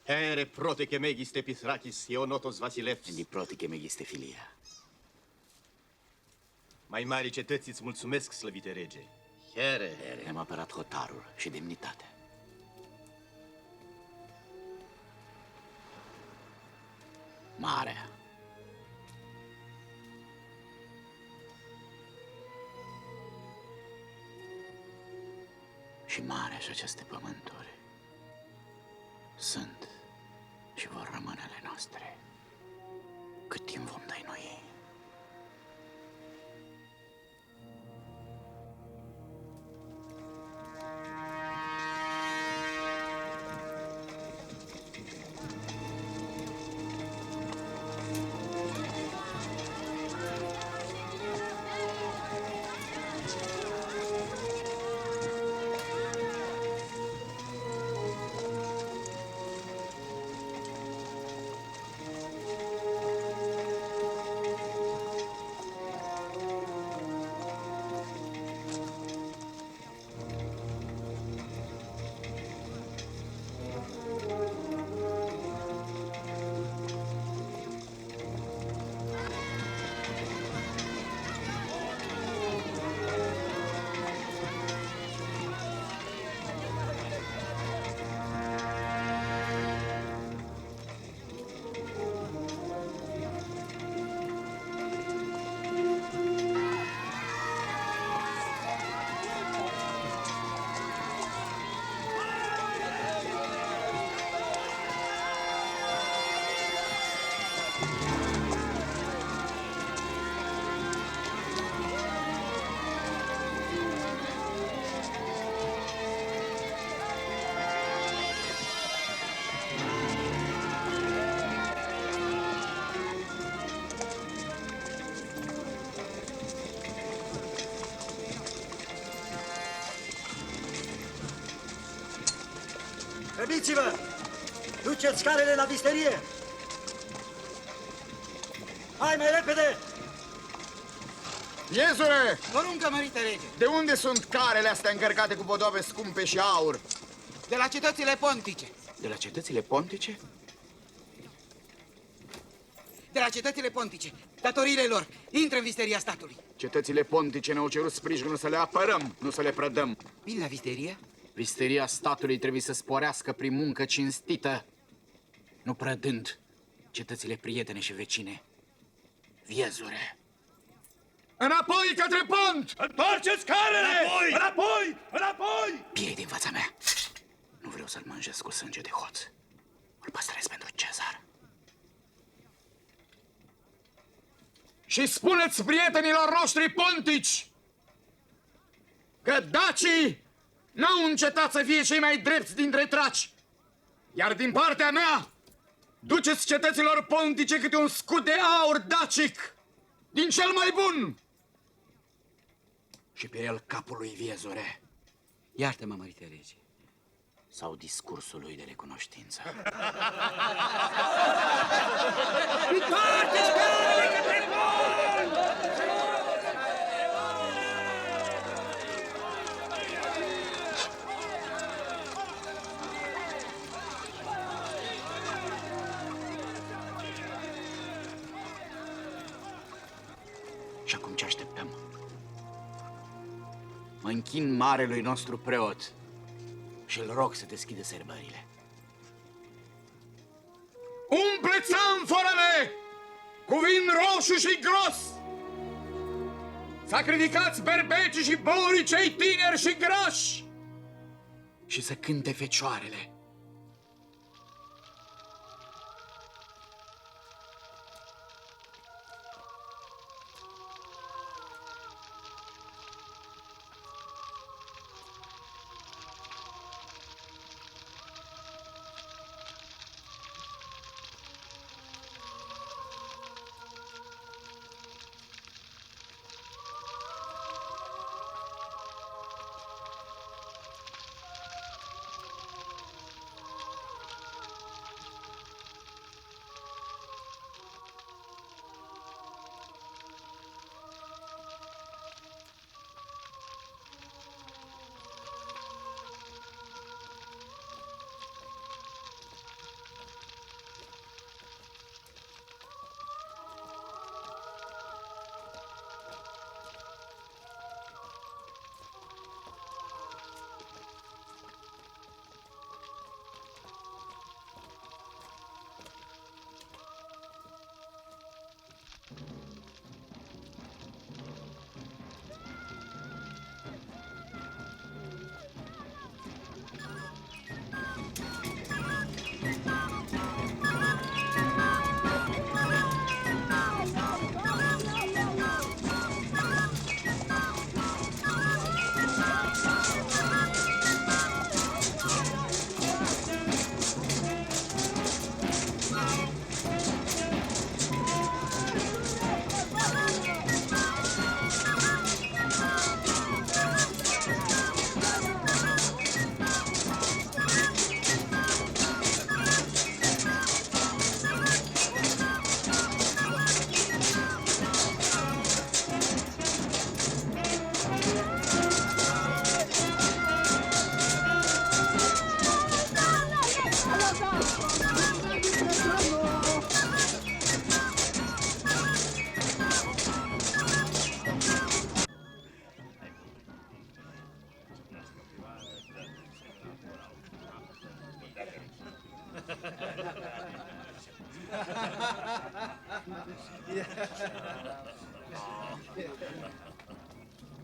Speaker 16: Here proteke megiste Pithrakis Ionotos Vasilevs.
Speaker 12: Di proteke megiste filia.
Speaker 16: Mai mari cetăți îți mulțumesc, slăvite rege.
Speaker 12: Here ne-am apărat hotarul și demnitatea. Marea. Și marea și aceste pământuri sunt și vor rămâne ale noastre cât timp vom dăinui.
Speaker 20: Grăbiți-vă! Duceți carele la visterie! Hai, mai repede!
Speaker 2: Iezule!
Speaker 8: Poruncă, mărite rege!
Speaker 2: De unde sunt carele astea încărcate cu podoabe scumpe și aur?
Speaker 8: De la cetățile pontice.
Speaker 12: De la cetățile pontice?
Speaker 8: De la cetățile pontice. Datoriile lor. Intră în visteria statului.
Speaker 2: Cetățile pontice ne-au cerut sprijinul să le apărăm, nu să le prădăm.
Speaker 8: Vin la visterie?
Speaker 12: Visteria statului trebuie să sporească prin muncă cinstită, nu prădând cetățile prietene și vecine. Viezure!
Speaker 2: Înapoi către pont!
Speaker 1: Întoarceți carele! Înapoi! Înapoi! Înapoi!
Speaker 12: Piei din fața mea! Nu vreau
Speaker 6: eu să-l mânjesc cu sânge de hoț. Îl păstrez pentru Cezar.
Speaker 2: Și spuneți prietenilor noștri pontici că dacii n-au încetat să fie cei mai drepți dintre traci. Iar din partea mea, duceți cetăților pontice câte un scut de aur dacic, din cel mai bun. Și pe el capul lui Viezure.
Speaker 12: Iartă-mă, mărite rege.
Speaker 6: Sau discursul lui de recunoștință. Și acum ce așteptăm? Mă închin marelui nostru preot și îl rog să deschidă sărbările.
Speaker 2: Umpleți amforele cu vin roșu și gros! Sacrificați berbecii și borii cei tineri și grași!
Speaker 6: Și să cânte fecioarele.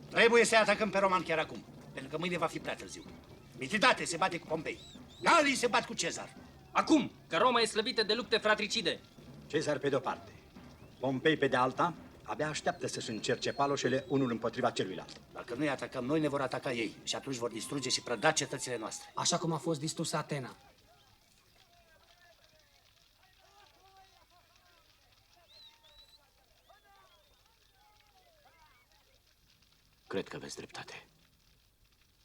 Speaker 11: Trebuie să-i atacăm pe roman chiar acum, pentru că mâine va fi prea târziu. Mitridate se bate cu Pompei. Galii se bat cu Cezar.
Speaker 22: Acum, că Roma e slăbită de lupte fratricide.
Speaker 23: Cezar pe de-o parte, Pompei pe de alta, abia așteaptă să-și încerce paloșele unul împotriva celuilalt.
Speaker 11: Dacă noi atacăm noi, ne vor ataca ei și atunci vor distruge și prăda cetățile noastre.
Speaker 24: Așa cum a fost distrusă Atena.
Speaker 6: Cred că aveți dreptate.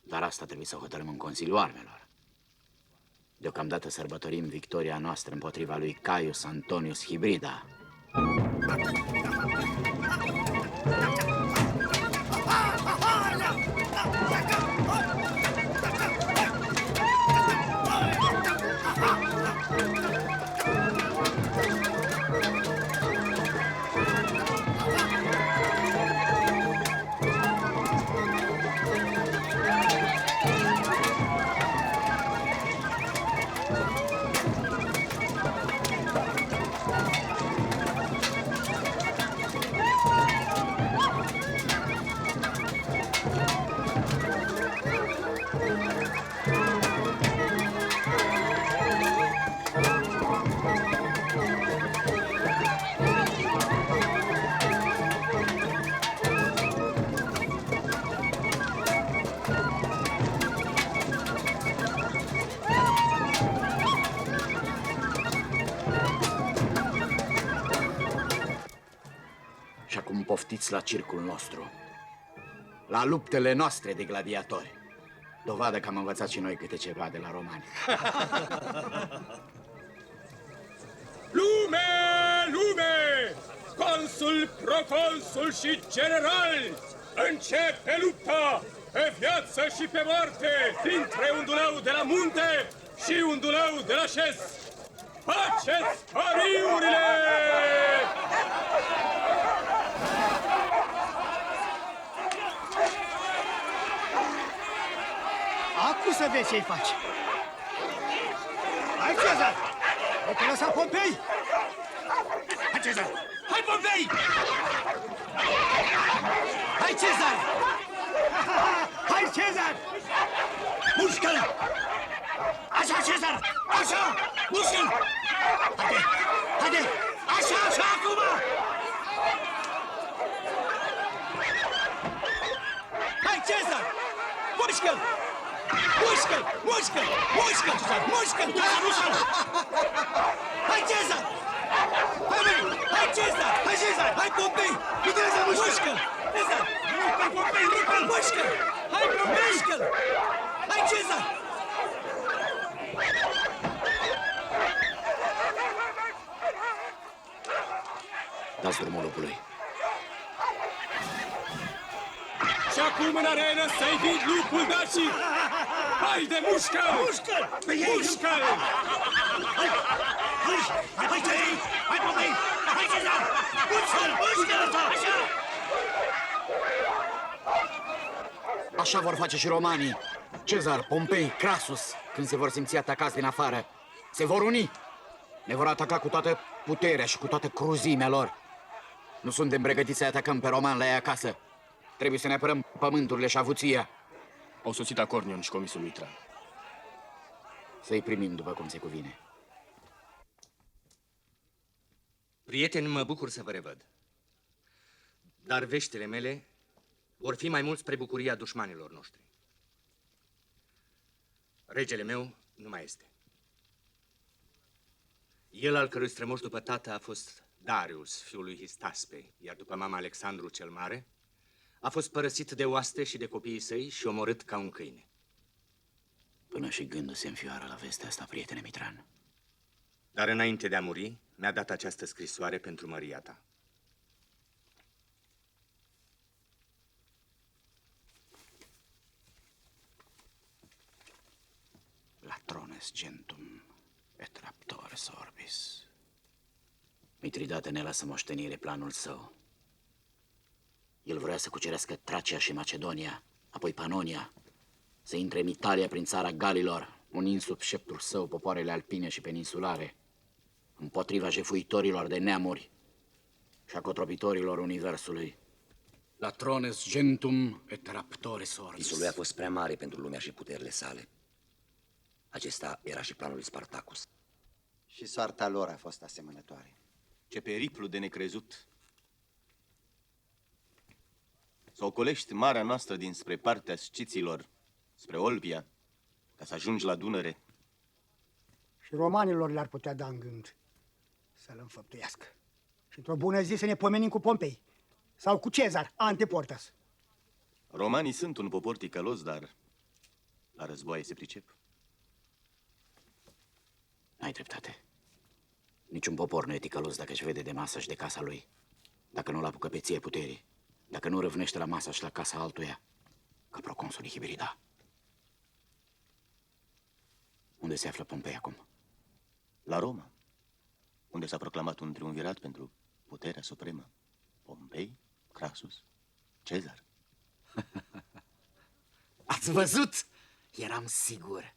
Speaker 6: Dar asta trebuie să o hotărâm în Consiliul Armelor. Deocamdată sărbătorim victoria noastră împotriva lui Caius Antonius Hibrida. Poftiți la circul nostru, la luptele noastre de gladiatori. Dovadă că am învățat și noi câte ceva de la romani.
Speaker 2: Lume, lume! Consul, proconsul și general! Începe lupta pe viață și pe moarte dintre un dulău de la munte și un dulău de la șes. Faceți pariurile!
Speaker 11: Acum să vezi ce-i faci. Hai, Cezar! O te lăsa Pompei! Hai, Cezar! Hai, Pompei! Hai, Cezar! Hai, Cezar! Mușcă-l! Așa, Cezar! Așa! Mușcă-l! Haide! Haide! Așa, așa, acum! Hai, Cezar! Mușcă-l! Mușcă-l! Mușcă-l! Mușcă-l, Cezar! Mușcă-l! Cezar, mușcă-l! Hai, Cezar! Hai, băi! Hai, Cezar! Hai, Cezar! Hai, Pompei! Puteți să mușcă-l! Cezar! Hai, Pompei! Rupe-l! Mușcă-l! Hai, Pompei! Mușcă-l! Hai, Cezar!
Speaker 6: Dați drumul lupului.
Speaker 2: Și acum în arenă să-i vid lupul dacii! Haide, mușcă-l!
Speaker 11: Mușcă-l!
Speaker 2: Mușcă-l!
Speaker 11: Hai, Cezar! Hai, Pompei! Hai, Cezar! Mușcă-l! Mușcă-l! Așa!
Speaker 6: Așa vor face și romanii. Cezar, Pompei, Crasus, când se vor simți atacați din afară, se vor uni. Ne vor ataca cu toată puterea și cu toată cruzimea lor. Nu suntem pregătiți să atacăm pe romani la ei acasă. Trebuie să ne apărăm pământurile și avuția.
Speaker 13: Au sosit Acornion și comisul Mitra.
Speaker 6: Să-i primim după cum se cuvine.
Speaker 15: Prieteni, mă bucur să vă revăd. Dar veștile mele vor fi mai mult spre bucuria dușmanilor noștri. Regele meu nu mai este. El, al cărui strămoș după tată a fost Darius, fiul lui Histaspe, iar după mama Alexandru cel Mare, a fost părăsit de oaste și de copiii săi și omorât ca un câine.
Speaker 6: Până și gândul se înfioară la vestea asta, prietene Mitran.
Speaker 15: Dar înainte de a muri, mi-a dat această scrisoare pentru măria ta.
Speaker 6: Latrones gentum et raptores orbis. Mitridate ne lasă moștenire planul său. El vrea să cucerească Tracia și Macedonia, apoi Panonia, să intre în Italia prin țara Galilor, unind sub șeptul său popoarele alpine și peninsulare, împotriva jefuitorilor de neamuri și a cotropitorilor universului. Latrones gentum et raptores orbis.
Speaker 4: Visul lui a fost prea mare pentru lumea și puterile sale. Acesta era și planul lui Spartacus.
Speaker 9: Și soarta lor a fost asemănătoare.
Speaker 17: Ce periplu de necrezut! Să ocolești marea noastră dinspre partea sciților, spre Olbia, ca să ajungi la Dunăre.
Speaker 11: Și romanilor le-ar putea da în gând să-l înfăptuiască. Și într-o bună zi să ne pomenim cu Pompei sau cu Cezar, Anteportas.
Speaker 17: Romanii sunt un popor ticălos, dar la războaie se pricep.
Speaker 6: N-ai dreptate. Niciun popor nu e ticălos dacă își vede de masă și de casa lui. Dacă nu-l apucă pe ție puterii. Dacă nu râvnește la masa și la casa altuia. Ca proconsulii Hibrida. Unde se află Pompei acum?
Speaker 17: La Roma, unde s-a proclamat un triumvirat pentru puterea supremă. Pompei, Crasus, Cezar.
Speaker 6: Ați văzut? Eram sigur.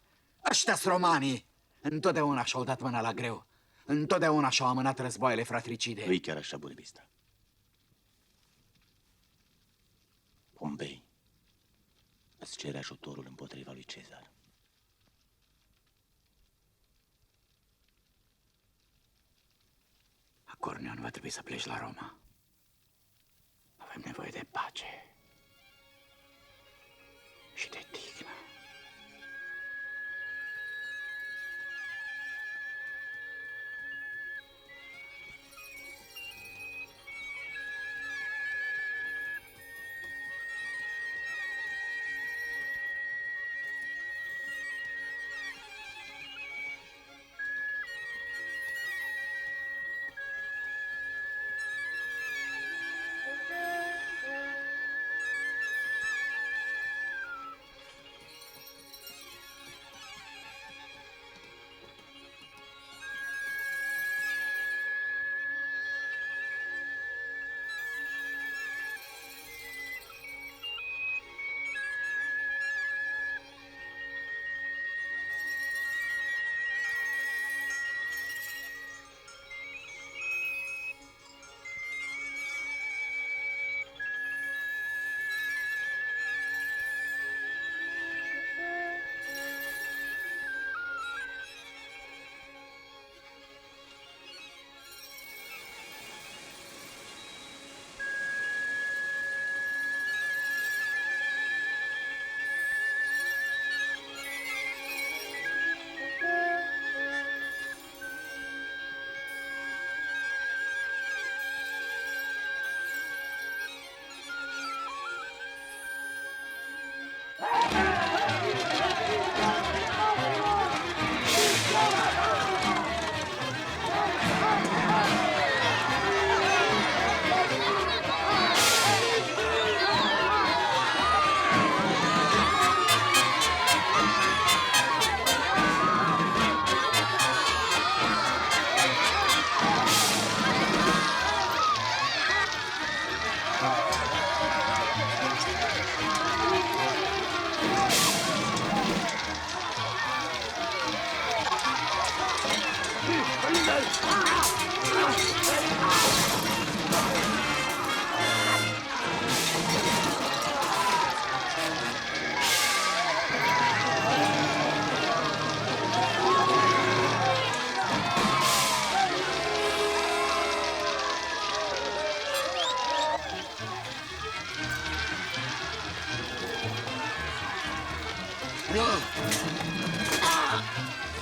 Speaker 6: Ăștia-s romanii. Întotdeauna și-au dat mâna la greu. Întotdeauna și-au amânat războaiele fratricide.
Speaker 17: Nu-i chiar așa, burebista. Pompei îți cere ajutorul împotriva lui Cezar.
Speaker 6: Acornion, va trebui să pleci la Roma. Avem nevoie de pace și de tihnă.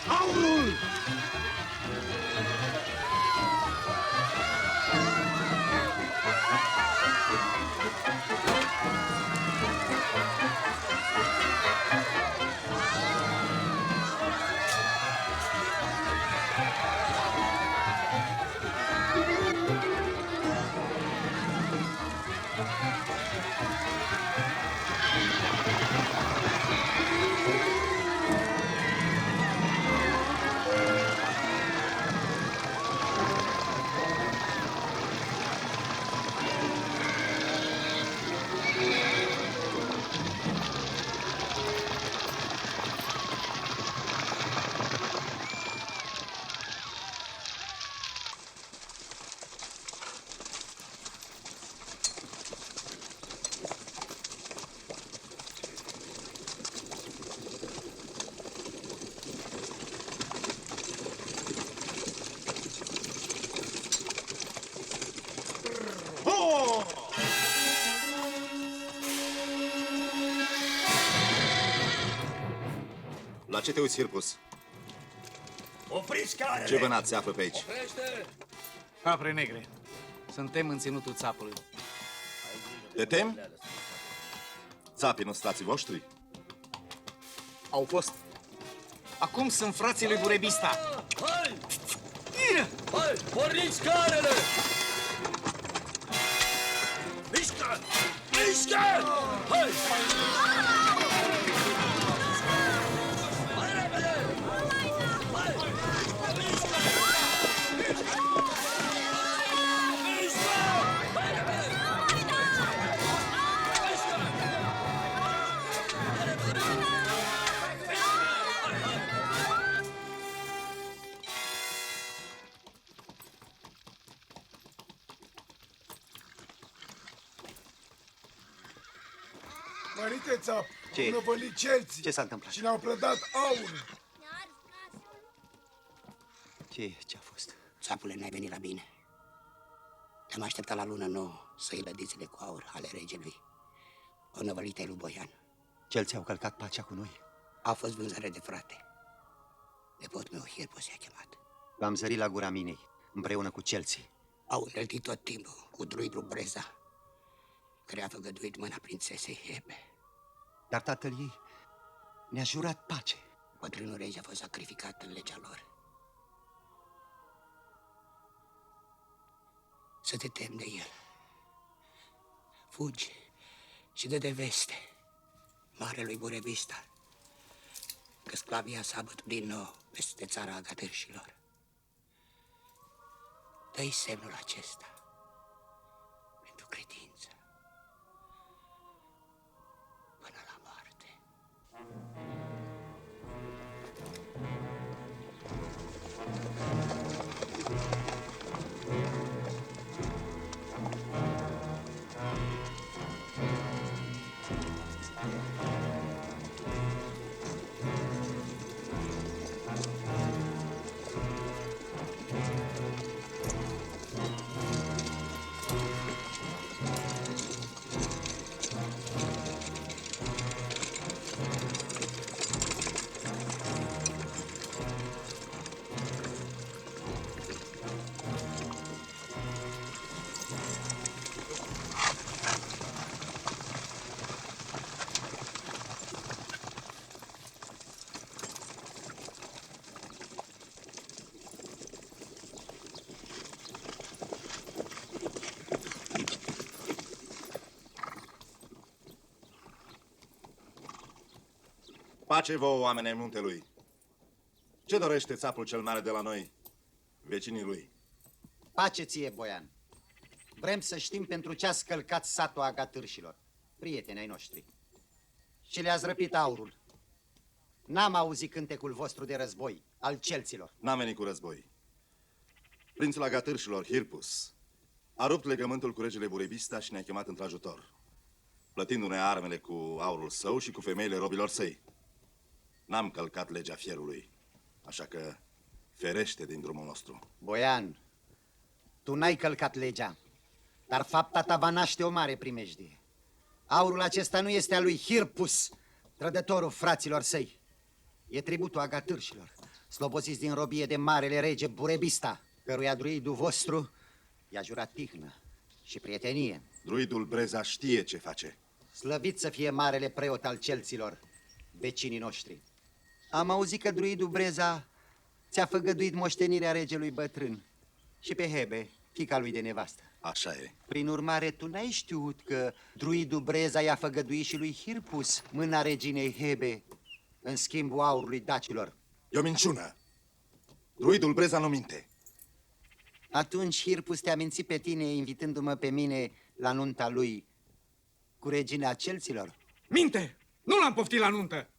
Speaker 2: Aurul!
Speaker 17: La ce te uiți, Hirpus?
Speaker 1: Opriți carele!
Speaker 17: Ce vânat se află pe aici?
Speaker 1: Oprește!
Speaker 10: Capre negre. Suntem în ținutul țapului.
Speaker 17: Te temi? Țapii nu stații voștri?
Speaker 10: Au fost. Acum sunt frații lui Burebista.
Speaker 1: Hai! Hai! Porniți carele! Mișcă! Mișcă! Hai! Mai repede! Hai! Mișcă! Mișcă! Mai repede! Mișcă! Mai repede!
Speaker 2: Mărite țap,
Speaker 9: Ce?
Speaker 2: au năvălit celții.
Speaker 9: Ce s-a întâmplat?
Speaker 2: Și ne-au prădat aur.
Speaker 9: Ce a fost?
Speaker 4: Țapule, n-ai venit la bine. Te-am așteptat la lună nouă să iei lădițele cu aur ale regelui. O năvălită lui Boian.
Speaker 9: Celții au călcat pacea cu noi.
Speaker 4: A fost vânzare de frate. Nepotul meu, Hirpus, i-a chemat.
Speaker 9: L-am zărit la gura minei, împreună cu celții.
Speaker 4: Au înălțit tot timpul cu druidul Breza, care a făgăduit mâna prințesei Hebe.
Speaker 9: Dar tatăl ei ne-a jurat pace.
Speaker 4: Bătrânul rege a fost sacrificat în legea lor. Să te temi de el. Fugi și dă de veste marelui Burebista că sclavia s-a bătut din nou peste țara agatârșilor. Dă-i semnul acesta pentru credință până la moarte.
Speaker 17: Pace vouă, oameni ai muntelui. Ce dorește țapul cel mare de la noi, vecinii lui?
Speaker 8: Pace ție, Boian. Vrem să știm pentru ce a scălcat satul agatârșilor, prieteni ai noștri. Și le-ați răpit aurul. N-am auzit cântecul vostru de război, al celților.
Speaker 17: N-am venit cu război. Prințul agatârșilor, Hirpus, a rupt legământul cu regele Burebista și ne-a chemat într-ajutor, plătindu-ne armele cu aurul său și cu femeile robilor săi. N-am călcat legea fierului, așa că ferește din drumul nostru.
Speaker 8: Boian, tu n-ai călcat legea, dar fapta ta va naște o mare primejdie. Aurul acesta nu este al lui Hirpus, Trădătorul fraților săi. E tributul agatârșilor, sloboziți din robie de marele rege Burebista, căruia druidul vostru i-a jurat tihnă și prietenie.
Speaker 5: Druidul Breza știe ce face.
Speaker 8: Slăvit să fie marele preot al celților, vecinii noștri. Am auzit că druidul Breza ți-a făgăduit moștenirea regelui bătrân și pe Hebe, fiica lui de nevastă.
Speaker 5: Așa e.
Speaker 8: Prin urmare, tu n-ai știut că druidul Breza i-a făgăduit și lui Hirpus mâna reginei Hebe în schimbul aurului dacilor.
Speaker 5: E o minciună. Druidul Breza nu minte.
Speaker 8: Atunci Hirpus te-a mințit pe tine invitându-mă pe mine la nunta lui cu regina celților?
Speaker 2: Minte! Nu l-am poftit la nuntă!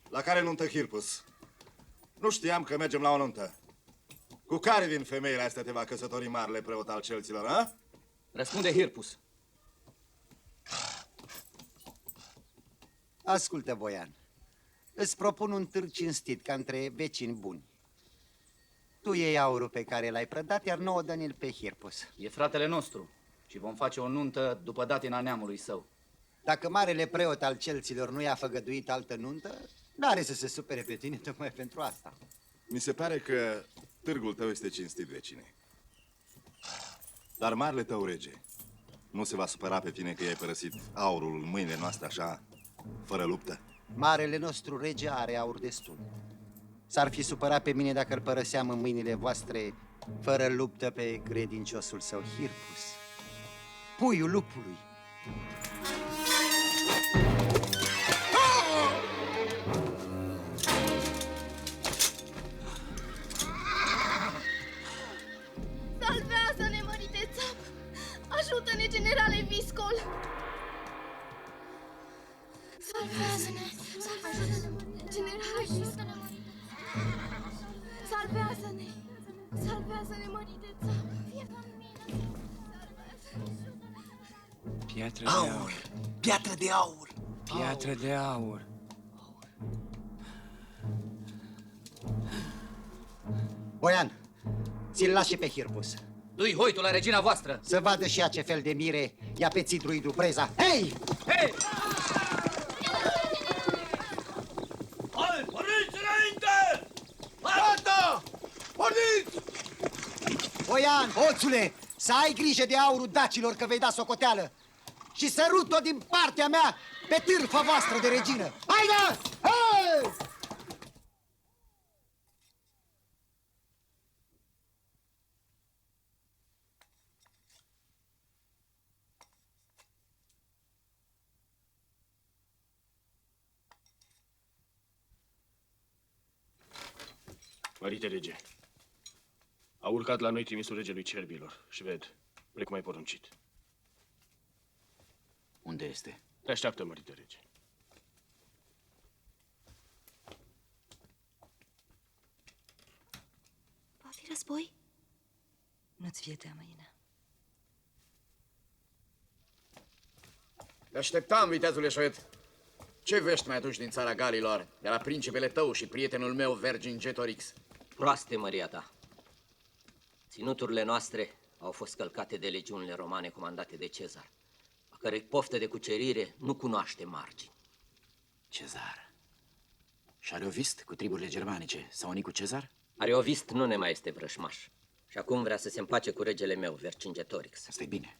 Speaker 5: La care nuntă, Hirpus? Nu știam că mergem la o nuntă. Cu care din femeile astea te va căsători marele preot al celților, a?
Speaker 12: Răspunde Hirpus.
Speaker 8: Ascultă, voian. Îți propun un târg cinstit ca între vecini buni. Tu iei aurul pe care l-ai prădat, iar nouă dă-l pe Hirpus.
Speaker 12: E fratele nostru și vom face o nuntă după datina neamului său.
Speaker 8: Dacă marele preot al celților nu i-a făgăduit altă nuntă, n-are să se supere pe tine tocmai pentru asta.
Speaker 5: Mi se pare că târgul tău este cinstit, vecine. Dar marele tău rege nu se va supăra pe tine că i-ai părăsit aurul în mâinile noastre așa, fără luptă?
Speaker 8: Marele nostru rege are aur destul. S-ar fi supărat pe mine dacă îl părăseam în mâinile voastre fără luptă pe credinciosul său Hirpus, puiul lupului.
Speaker 14: Salvează-ne, mărite țap! Ajută-ne, generale Viscol! Salvează-ne! Salvează-ne, generale Viscol! Salvează-ne! Salvează-ne, mărite țap!
Speaker 11: Piatră de aur!
Speaker 1: Piatră de aur!
Speaker 11: Piatră de aur!
Speaker 8: Boian, ți-l lași și pe Hirpus.
Speaker 12: Du-i hoitul la regina voastră!
Speaker 8: Să vadă și ea ce fel de mire i-a pețit druidul Breza. Hei!
Speaker 12: Hei!
Speaker 1: Hai, porniți înainte! Gata! Porniți!
Speaker 8: Boian, hoțule, să ai grijă de aurul dacilor că vei da socoteală. Și sărut-o din partea mea pe târfa voastră de regină. Haide! Hei!
Speaker 13: Mărite rege, a urcat la noi trimisul regelui cerbilor și ved, precum ai poruncit.
Speaker 12: Unde este?
Speaker 13: Te așteaptă, mărite rege.
Speaker 21: Va fi război? Nu-ți fie teamă, Ina.
Speaker 6: Te așteptam, viteazul eșuet. Ce vești mai aduci din țara Galilor, de la principele tău și prietenul meu, Vercingetorix?
Speaker 3: Proaste, măria ta. Ținuturile noastre au fost călcate de legiunile romane comandate de Cezar, a cărei poftă de cucerire nu cunoaște margini.
Speaker 18: Cezar. Și Ariovist cu triburile germanice s-a unit cu Cezar?
Speaker 3: Ariovist nu ne mai este vrășmaș și acum vrea să se împace cu regele meu, Vercingetorix.
Speaker 18: Asta e bine.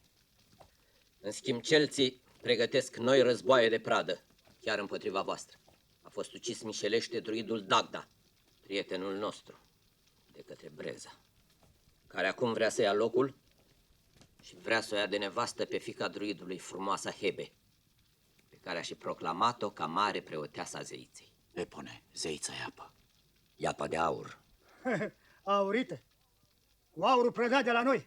Speaker 3: În schimb, celții pregătesc noi războaie de pradă, chiar împotriva voastră. A fost ucis mișelește druidul Dagda, prietenul nostru, de către Breza, care acum vrea să ia locul și vrea să o ia de nevastă pe fiica druidului, frumoasa Hebe, pe care a și proclamat-o ca mare preoteasa zeiței.
Speaker 18: Epone, zeița Iapă.
Speaker 4: Iapa de aur.
Speaker 19: Aurite, cu aurul predat de la noi.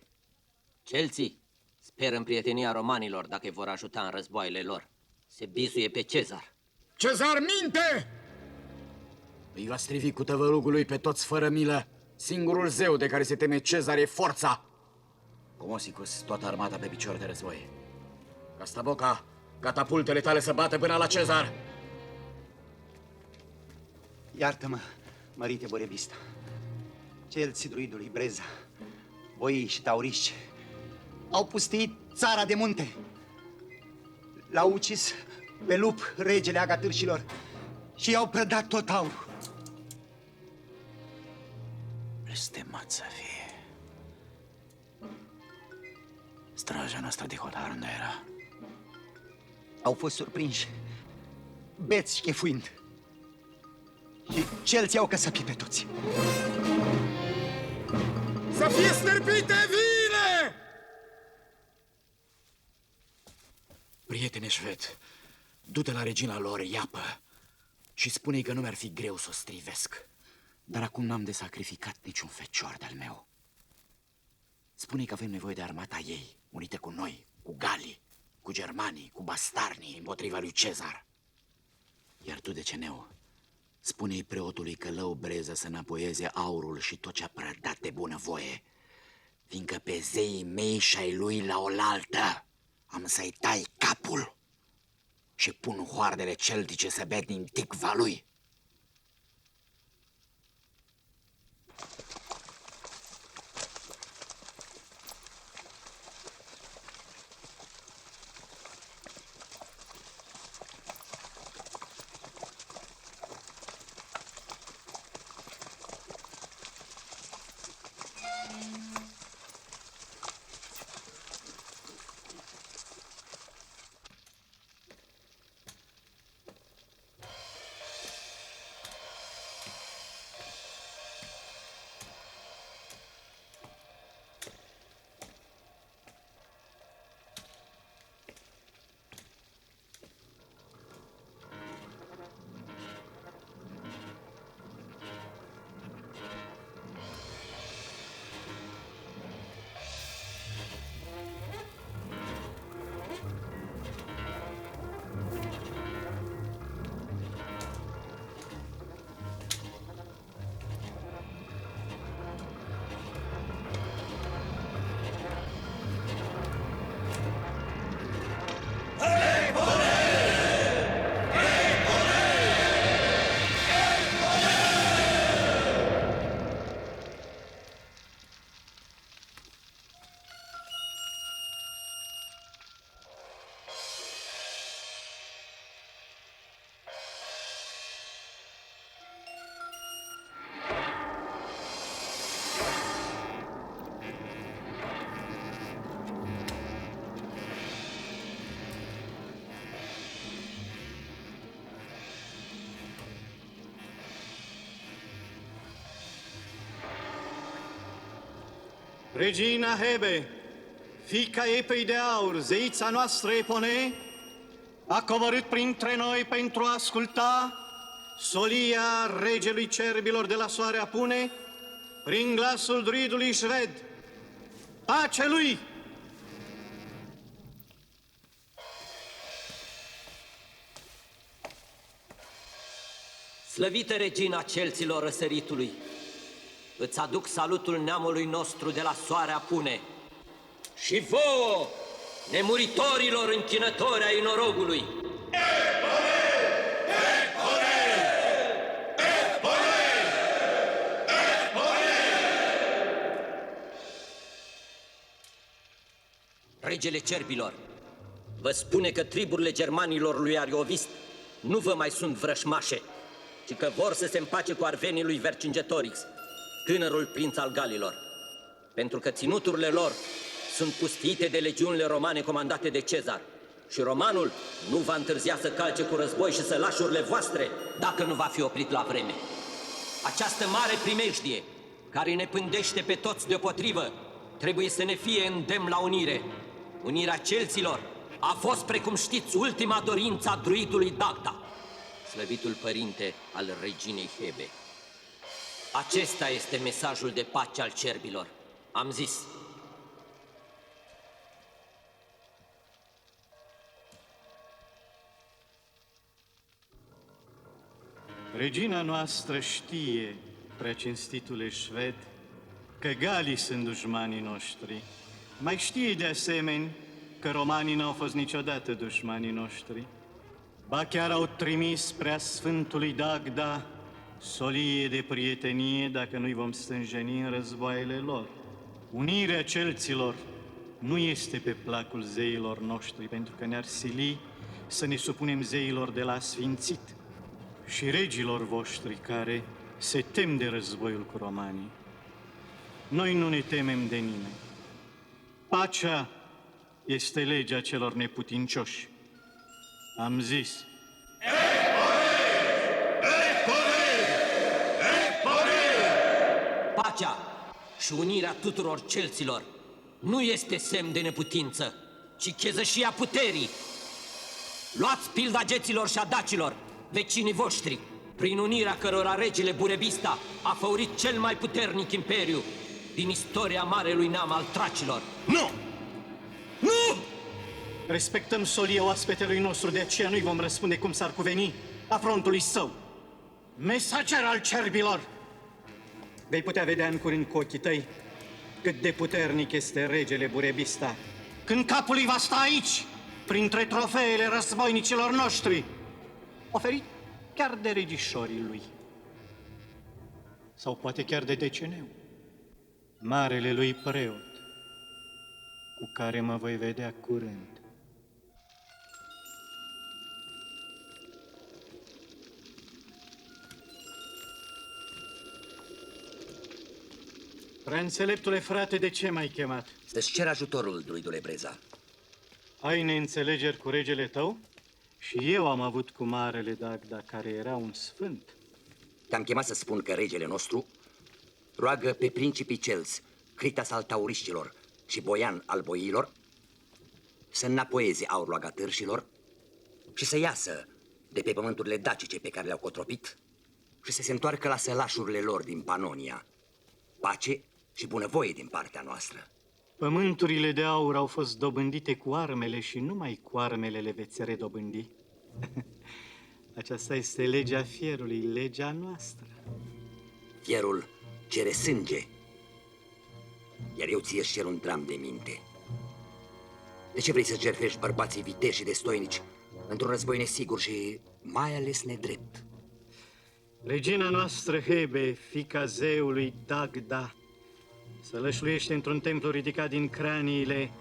Speaker 3: Celții speră în prietenia romanilor dacă îi vor ajuta în războaiele lor. Se bizuie pe Cezar.
Speaker 6: Cezar minte! Îi va strivi cu tăvălugul lui pe toți fără milă. Singurul zeu de care se teme Cezar e forța.
Speaker 18: Comosicus, toată armata pe picior de război.
Speaker 6: Castaboca, catapultele tale să bată până la Cezar.
Speaker 8: Iartă-mă, mărite Burebista. Celții druidului Breza Voi și tauriști au pustit țara de munte. L-au ucis pe lup, regele agatârșilor, și i-au prădat tot aurul.
Speaker 18: Blestemat să fie. Straja noastră de hotar unde era?
Speaker 8: Au fost surprinși, beți și chefuind. Și celții au căsăpit pe toți.
Speaker 2: Să fie stârpite viile!
Speaker 18: Prietene șved, du-te la regina lor, Iapă, și spune-i că nu mi-ar fi greu să o strivesc. Dar acum n-am de sacrificat niciun fecior de-al meu. Spune-i că avem nevoie de armata ei, unită cu noi, cu galii, cu germanii, cu bastarnii, împotriva lui Cezar. Iar tu, Deceneu, spune-i preotului Călău Breză să înapoieze aurul și tot ce-a prădat de bunăvoie, fiindcă pe zeii mei și ai lui la oaltă am să-i tai capul și pun hoardele celtice să bea din ticva lui.
Speaker 11: Regina Hebe, fiica Epei de Aur, zeița noastră Epone, a coborât printre noi pentru a asculta solia regelui cerbilor de la soare apune, prin glasul druidului șved. Pace lui!
Speaker 1: Slăvită regina celților răsăritului, îți aduc salutul neamului nostru de la soare apune. Și vouă, nemuritorilor închinători ai norogului. Regele cerbilor, vă spune că triburile germanilor lui Ariovist nu vă mai sunt vrășmașe, ci că vor să se împace cu arvenii lui Vercingetorix, tânărul prinț al Galilor, pentru că ținuturile lor sunt pustiite de legiunile romane comandate de Cezar și romanul nu va întârzia să calce cu război și sălașurile voastre dacă nu va fi oprit la vreme. Această mare primejdie, care ne pândește pe toți deopotrivă, trebuie să ne fie îndemn la unire. Unirea celților a fost, precum știți, ultima dorință a druidului Dagda, slăvitul părinte al reginei Hebe. Acesta este mesajul de pace al cerbilor. Am zis.
Speaker 11: Regina noastră știe, preacinstitule șved, că galii sunt dușmanii noștri. Mai știe de asemenea că romanii n-au fost niciodată dușmanii noștri. Ba chiar au trimis prea Sfântului Dagda solie de prietenie dacă nu-i vom stânjeni în războaiele lor.
Speaker 7: Unirea celților nu este pe placul zeilor noștri, pentru că ne-ar sili să ne supunem zeilor de la sfințit și regilor voștri care se tem de războiul cu romanii. Noi nu ne temem de nimeni. Pacea este legea celor neputincioși. Am zis.
Speaker 1: Pacea și unirea tuturor celților nu este semn de neputință, ci chezășia puterii. Luați pilda geților și a dacilor, vecinii voștri, prin unirea cărora regele Burebista a făurit cel mai puternic imperiu din istoria marelui neam al tracilor.
Speaker 7: Nu! Nu! Respectăm solia oaspetelui nostru, de aceea nu-i vom răspunde cum s-ar cuveni afrontului său. Mesager al cerbilor! Vei putea vedea în curând cu ochii tăi cât de puternic este regele Burebista, când capul lui va sta aici, printre trofeele războinicilor noștri, oferit chiar de regișorii lui. Sau poate chiar de Deceneu, marele lui preot, cu care mă voi vedea curând. Preînțeleptule frate, de ce m-ai chemat?
Speaker 4: Să-ți cer ajutorul, druidule Breza.
Speaker 7: Ai neînțelegeri cu regele tău? Și eu am avut cu marele Dagda, care era un sfânt.
Speaker 4: Te-am chemat să spun că regele nostru roagă pe principii celți, Critas al tauriștilor și Boian al boiilor, să înapoieze aurul agatârșilor și să iasă de pe pământurile dacice pe care le-au cotropit și să se întoarcă la sălașurile lor din Panonia. Pace și bunăvoie din partea noastră.
Speaker 7: Pământurile de aur au fost dobândite cu armele și numai cu armele le veți redobândi. Aceasta este legea fierului, legea noastră.
Speaker 4: Fierul cere sânge, iar eu ție-și cer un dram de minte. De ce vrei să jertfești bărbații viteși și destoinici într-un război nesigur și mai ales nedrept?
Speaker 7: Regina noastră Hebe, fiica zeului Dagda, sălășluiește într-un templu ridicat din craniile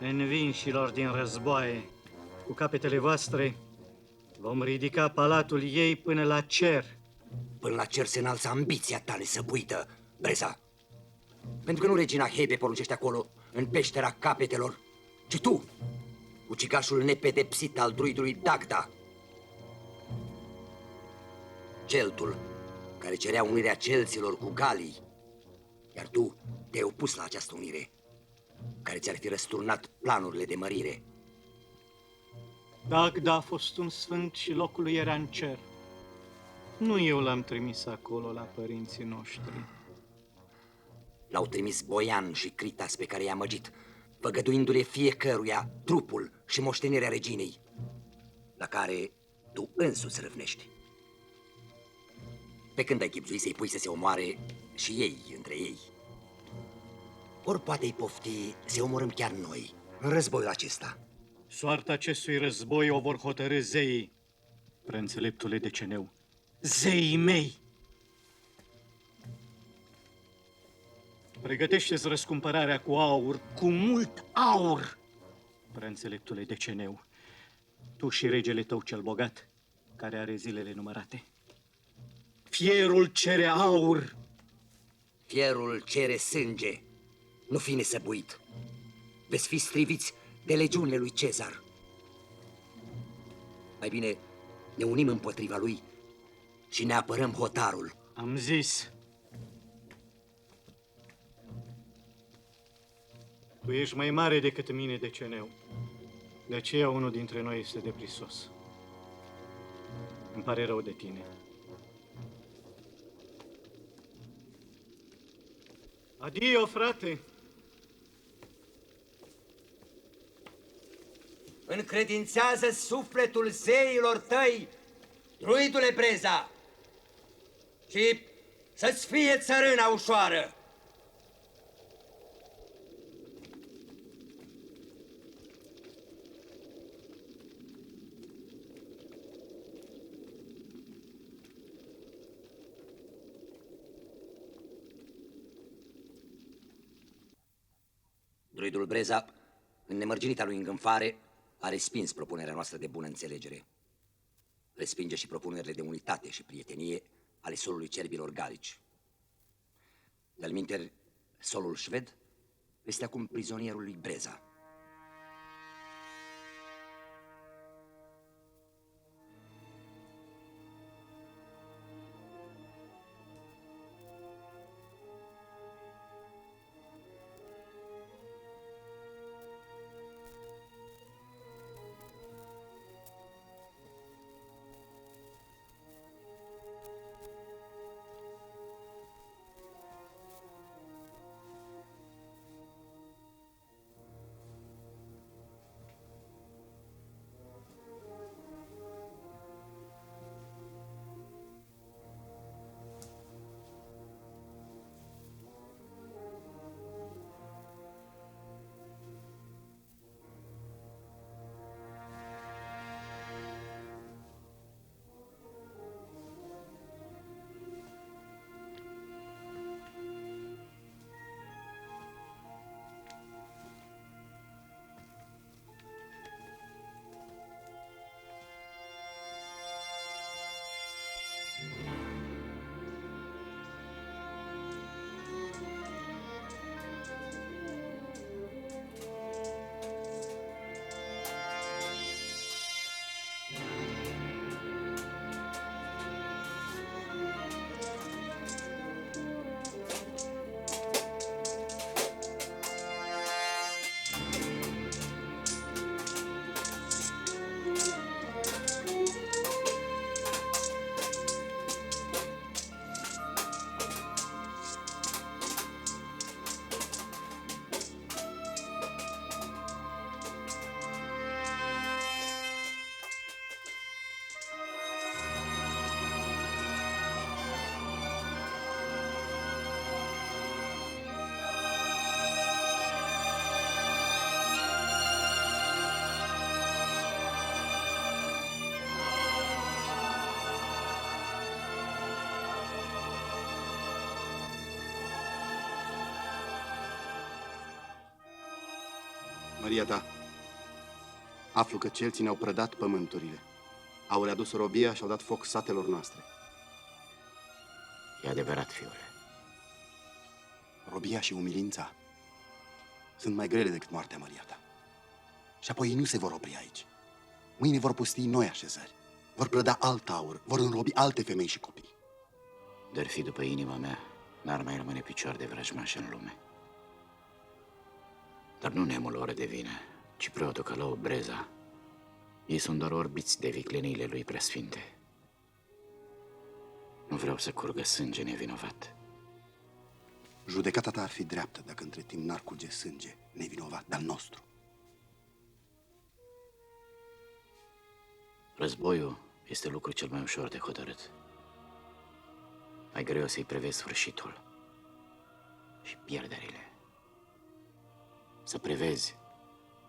Speaker 7: învinșilor din războaie. Cu capetele voastre vom ridica palatul ei până la cer.
Speaker 4: Până la cer se înalță ambiția ta nesăbuită, Breza. Pentru că nu regina Hebe poruncește acolo, în peștera capetelor, ci tu, ucigașul nepedepsit al druidului Dagda. Celtul care cerea unirea celților cu galii, iar tu te-ai opus la această unire, care ți-ar fi răsturnat planurile de mărire.
Speaker 7: Dagda a fost un sfânt și locul lui era în cer. Nu eu l-am trimis acolo la părinții noștri.
Speaker 4: L-au trimis Boian și Critas pe care i-a amăgit, făgăduindu-le fiecăruia trupul și moștenirea reginei, la care tu însuți râvnești. Pe când ai chibzuit să-i pui să se omoare și ei între ei? Ori poate-i pofti să omorâm chiar noi în războiul acesta.
Speaker 7: Soarta acestui război o vor hotărî zeii, preînțeleptule Deceneu, zeii mei. Pregătește-ți răscumpărarea cu aur, cu mult aur, preînțeleptule Deceneu, tu și regele tău cel bogat, care are zilele numărate. Fierul cere aur.
Speaker 4: Fierul cere sânge. Nu fi nesăbuit. Veți fi striviți de legiunile lui Cezar. Mai bine ne unim împotriva lui și ne apărăm hotarul.
Speaker 7: Am zis. Tu ești mai mare decât mine, Deceneu. De aceea unul dintre noi este deprisos. Îmi pare rău de tine. Adio, frate!
Speaker 4: Încredințează sufletul zeilor tăi, druidule Breza, și să-ți fie țărâna ușoară. Druidul Breza, în nemărginita lui îngânfare, a respins propunerea noastră de bună înțelegere. Respinge și propunerile de unitate și prietenie ale solului cerbilor galici. De-al minteri, solul șved este acum prizonierul lui Breza.
Speaker 9: Maria ta, aflu că celții ne-au prădat pământurile. Au readus robia și au dat foc satelor noastre.
Speaker 18: E adevărat, fiule.
Speaker 9: Robia și umilința sunt mai grele decât moartea, Maria ta. Și apoi ei nu se vor opri aici. Mâine vor pustii noi așezări. Vor prăda alt aur, vor înrobi alte femei și copii.
Speaker 18: Dar fi după inima mea, n-ar mai rămâne picior de vrăjmaș în lume. Dar nu neamul lor de vină, ci preotul Călău Breza. Ei sunt doar orbiți de vicleniile lui preasfinte. Nu vreau să curgă sânge nevinovat.
Speaker 9: Judecata ta ar fi dreaptă dacă între timp n-ar curge sânge nevinovat de-al nostru.
Speaker 18: Războiul este lucru cel mai ușor de hotărât. Mai greu să-i prevezi sfârșitul și pierderile. Să prevezi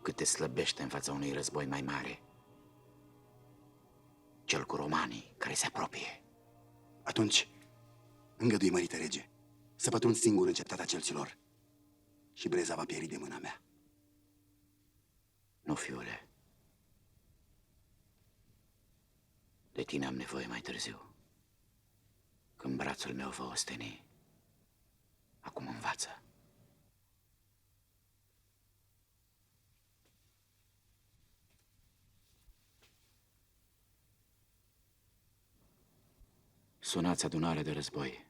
Speaker 18: cât te slăbește în fața unui război mai mare. Cel cu romanii care se apropie.
Speaker 9: Atunci, îngădui, mărite rege, să pătrund singur în cetatea celților și Breza va pieri de mâna mea.
Speaker 18: Nu, fiule. De tine am nevoie mai târziu. Când brațul meu va osteni. Acum învață. Sunați adunarea de război.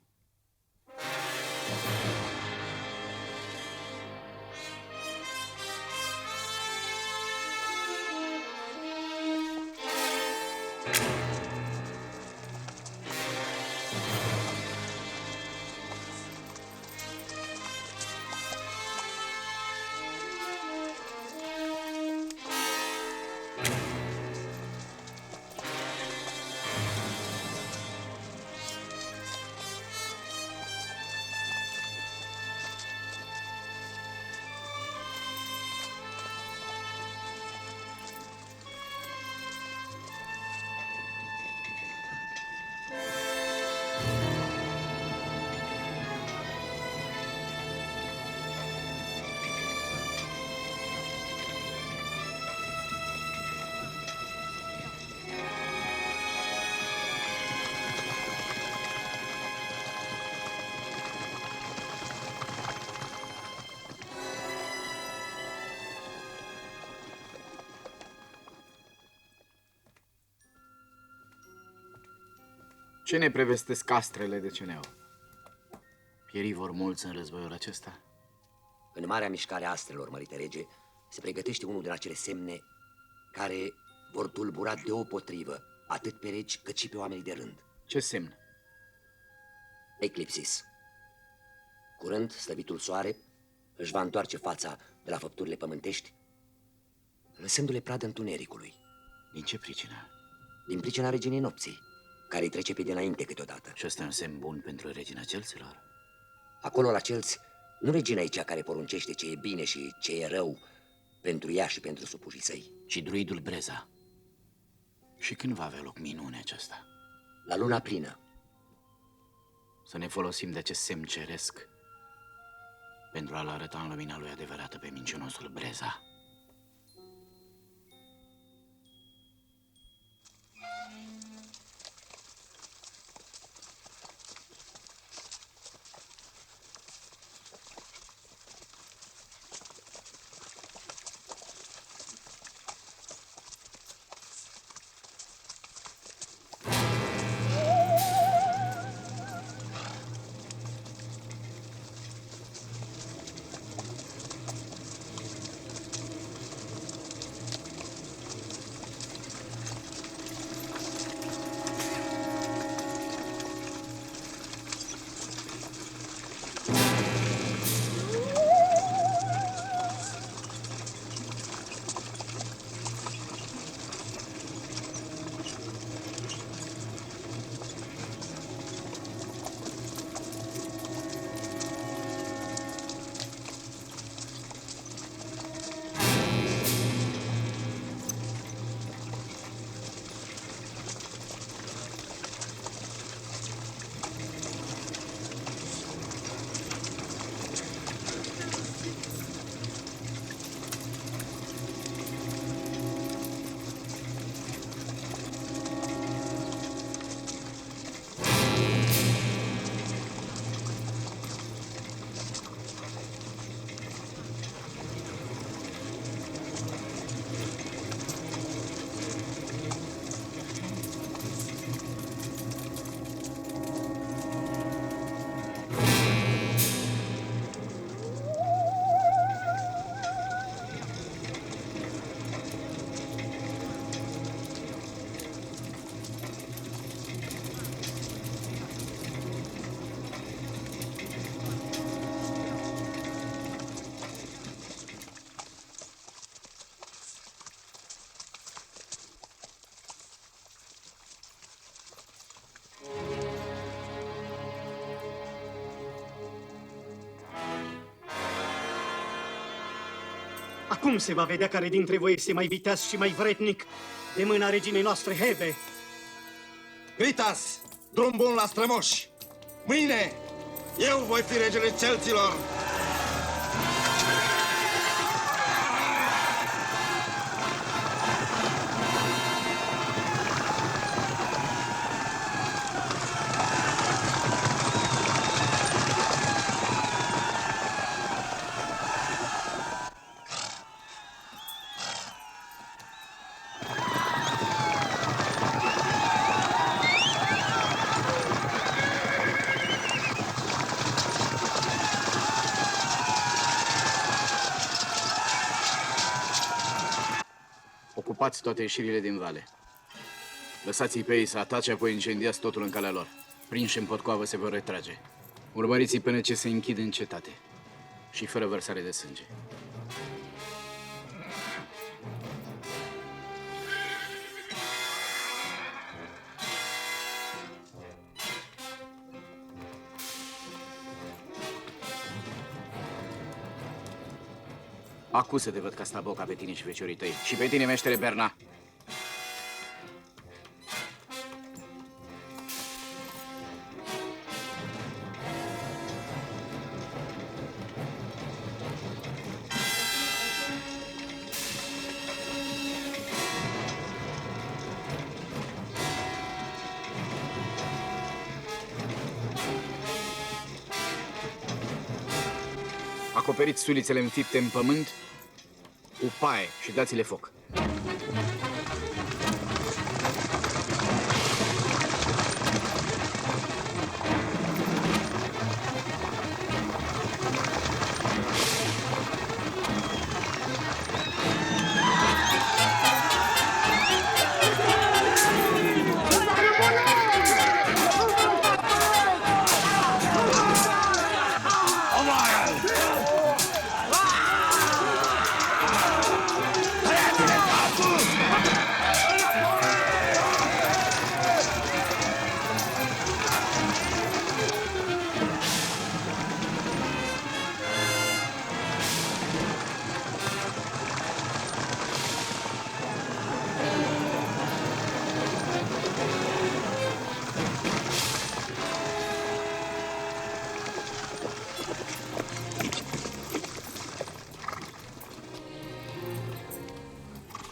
Speaker 18: Ce ne prevestesc castrele de Ceneu? Pierii vor mulți în războiul acesta?
Speaker 4: În marea mișcare a astrelor, mărite rege, se pregătește unul din acele semne care vor tulbura deopotrivă atât pe regi cât și pe oamenii de rând.
Speaker 18: Ce semn?
Speaker 4: Eclipsis. Curând, slăvitul soare își va întoarce fața de la făpturile pământești, lăsându-le pradă întunericului.
Speaker 18: Din ce pricină?
Speaker 4: Din pricina reginei nopții, care îi trece pe dinainte câteodată.
Speaker 18: Și ăsta e un semn bun pentru regina celților?
Speaker 4: Acolo, la celți, nu regina e cea care poruncește ce e bine și ce e rău pentru ea și pentru supușii săi.
Speaker 18: Și druidul Breza. Și când va avea loc minunea aceasta?
Speaker 4: La luna plină.
Speaker 18: Să ne folosim de acest semn ceresc pentru a-l arăta în lumina lui adevărată pe mincinosul Breza.
Speaker 7: Acum se va vedea care dintre voi este mai viteaz și mai vretnic de mâna reginei noastre Hebe.
Speaker 5: Critas, drum bun la strămoși! Mâine eu voi fi regele celților!
Speaker 18: Ocupați toate ieșirile din vale. Lăsați-i pe ei să atace, apoi incendiați totul în calea lor. Prinși în potcoavă se vor retrage. Urmăriți-i până ce se închid în cetate și fără vărsare de sânge. Acuză de văd că sta boca pe tine și feciorii tăi. Și pe tine, meștere Berna. Acoperiți sulițele înfipte în pământ cu paie și dați-le foc.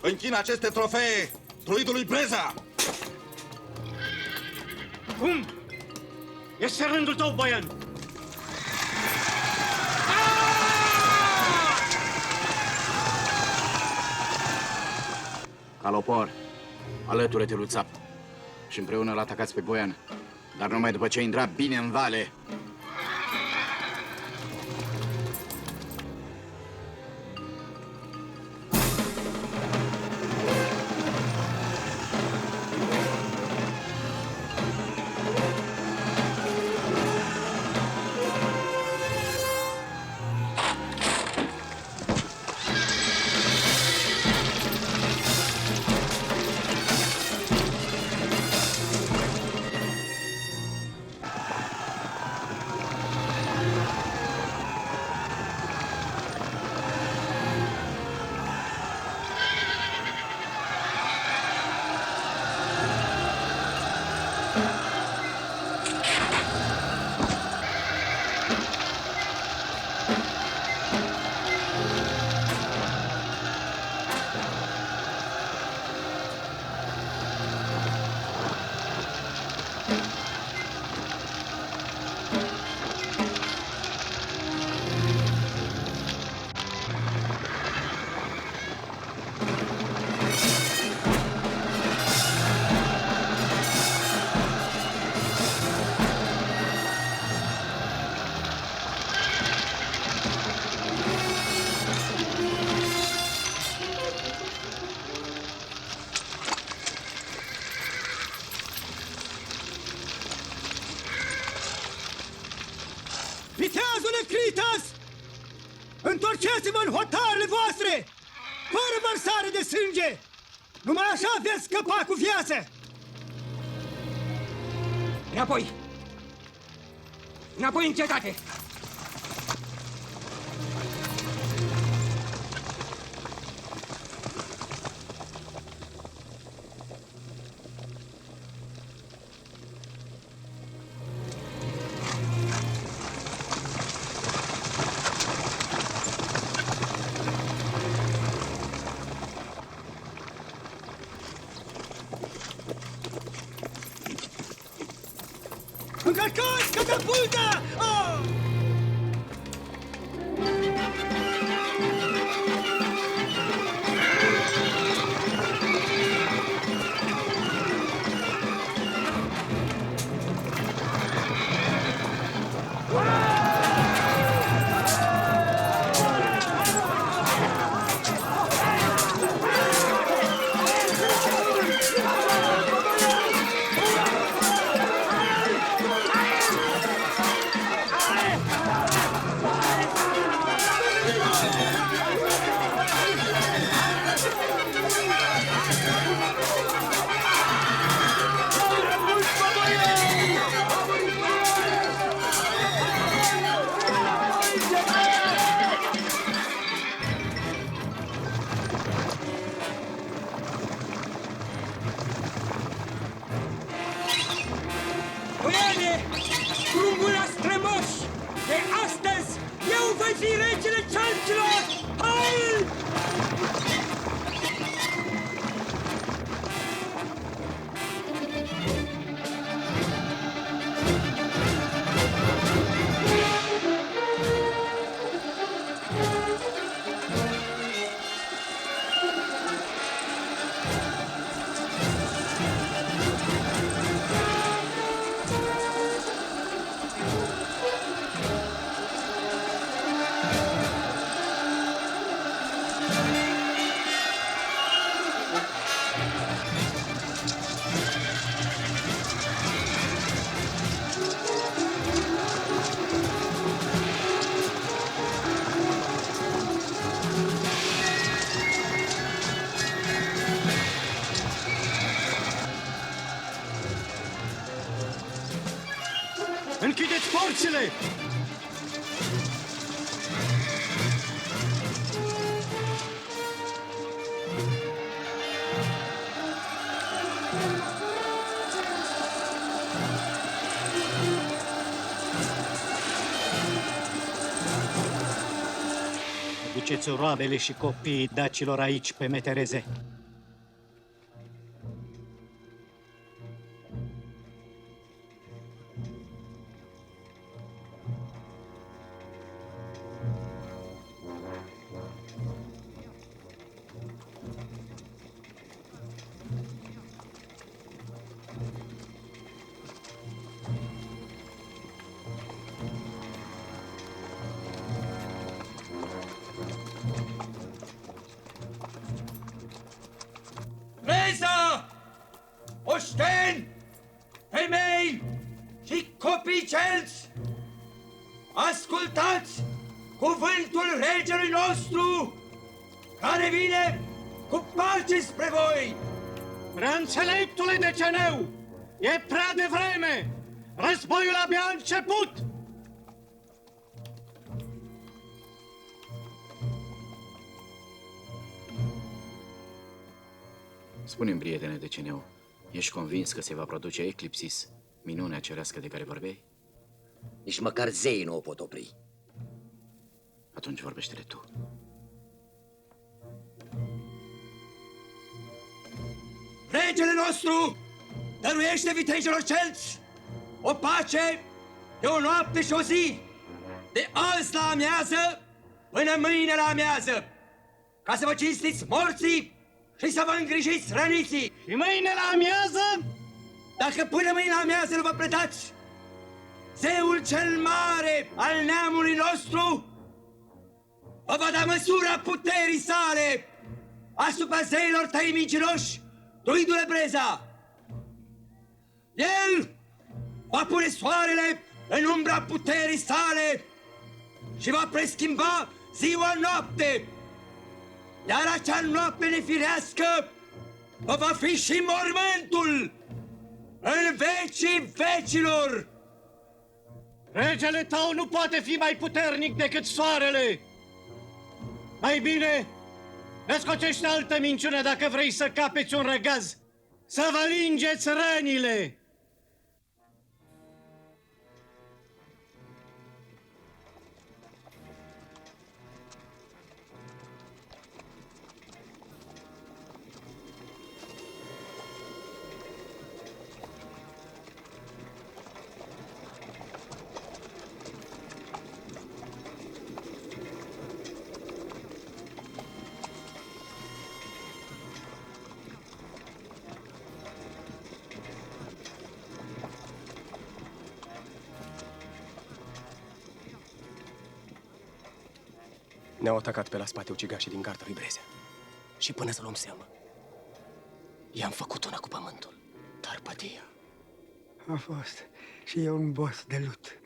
Speaker 5: închin aceste trofee druidului Breza!
Speaker 19: Cum? Este rândul tău, Boian!
Speaker 18: Calopor, alătură-te lui Țap și împreună îl atacați pe Boian, dar numai după ce intra bine în vale.
Speaker 11: Viteazule Critas! Întorceți-vă în hotarele voastre! Fără vărsare de sânge! Numai așa veți scăpa cu viață!
Speaker 1: Înapoi! Înapoi în cetate!
Speaker 11: Încărcați catapulta! Oh! Băiane, grumbuia strămoși, de astăzi eu voi fi regele celților! Hai! Închideți porțile! Duceți roabele și copiii dacilor aici pe metereze.
Speaker 12: Breza, oșteni, femei și copii celți, ascultați cuvântul regelui nostru, care vine cu pace spre voi!
Speaker 7: Preînțeleptule Deceneu, e prea devreme! Războiul abia a început!
Speaker 18: Spune-mi, prietene Deceneu, ești convins că se va produce eclipsis, minunea cerească de care vorbeai?
Speaker 4: Nici măcar zeii nu o pot opri.
Speaker 18: Atunci vorbește-le tu.
Speaker 12: Regele nostru dăruiește vitejelor celți o pace de o noapte și o zi, de azi la amiază până mâine la amiază, ca să vă cinstiți morții și să vă îngrijiți răniții.
Speaker 7: Și mâine la amiază?
Speaker 12: Dacă până mâine la amiază nu vă predați, zeul cel mare al neamului nostru vă va da măsura puterii sale asupra zeilor tăi mincinoși, druidule Breza. El va pune soarele în umbra puterii sale și va preschimba ziua noapte, iar acea noapte nefirească vă va fi și mormântul în vecii vecilor.
Speaker 7: Regele tău nu poate fi mai puternic decât soarele. Mai bine, răscocește altă minciună dacă vrei să capeți un răgaz, să vă lingeți rănile.
Speaker 16: Ne-au atacat pe la spate ucigașii din garda lui Brezea. Și până să luăm seama, i-am făcut una cu pământul. Dar pătia.
Speaker 20: A fost și eu un bos de lut,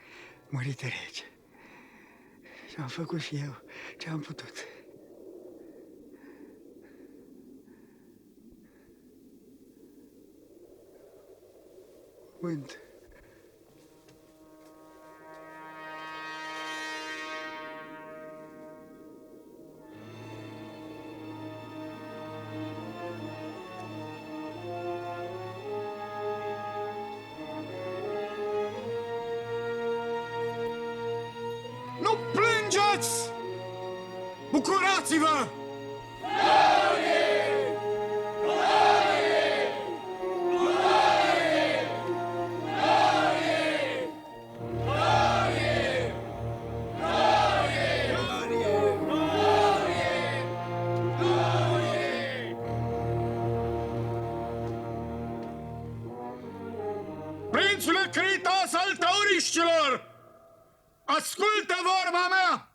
Speaker 20: mărite rege. Și am făcut și eu ce am putut. Vânt.
Speaker 2: Nu plângeți! Bucurați-vă! Prințule Critas al tauriștilor! Ascultă vorba mea!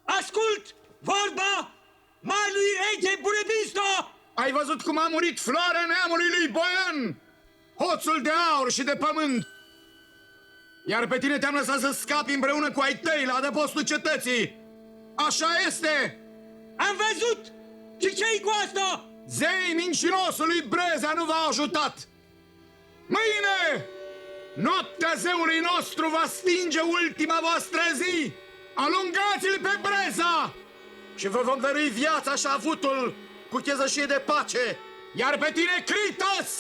Speaker 12: Ascult vorba marelui rege Burebista!
Speaker 2: Ai văzut cum a murit floarea neamului lui Boian, hoțul de aur și de pământ. Iar pe tine te-am lăsat să scapi împreună cu ai tăi la adăpostul cetății. Așa este!
Speaker 12: Am văzut! Și ce-i cu asta?
Speaker 2: Zeii mincinosului Breza nu v-au ajutat. Mâine, noaptea zeului nostru va stinge ultima voastră zi. Alungați-l pe Breza și vă vom dărui viața și avutul cu chezășie de pace. Iar pe tine, Critas,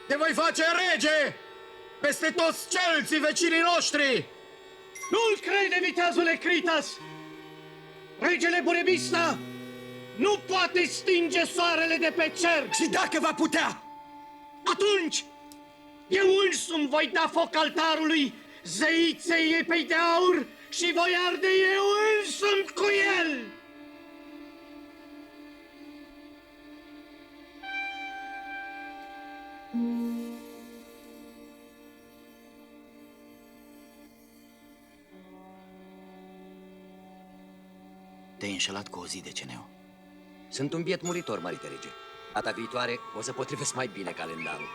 Speaker 2: te voi face rege peste toți celții vecinii noștri.
Speaker 7: Nu-l crede, viteazule Critas! Regele Burebista nu poate stinge soarele de pe cer!
Speaker 12: Și dacă va putea,
Speaker 7: atunci eu însumi voi da foc altarului zeiței epei de aur și voi arde eu însumi cu el!
Speaker 18: Te-ai înșelat cu o zi, Deceneu.
Speaker 4: Sunt un biet muritor, mărite rege. Data viitoare o să potrivesc mai bine calendarul.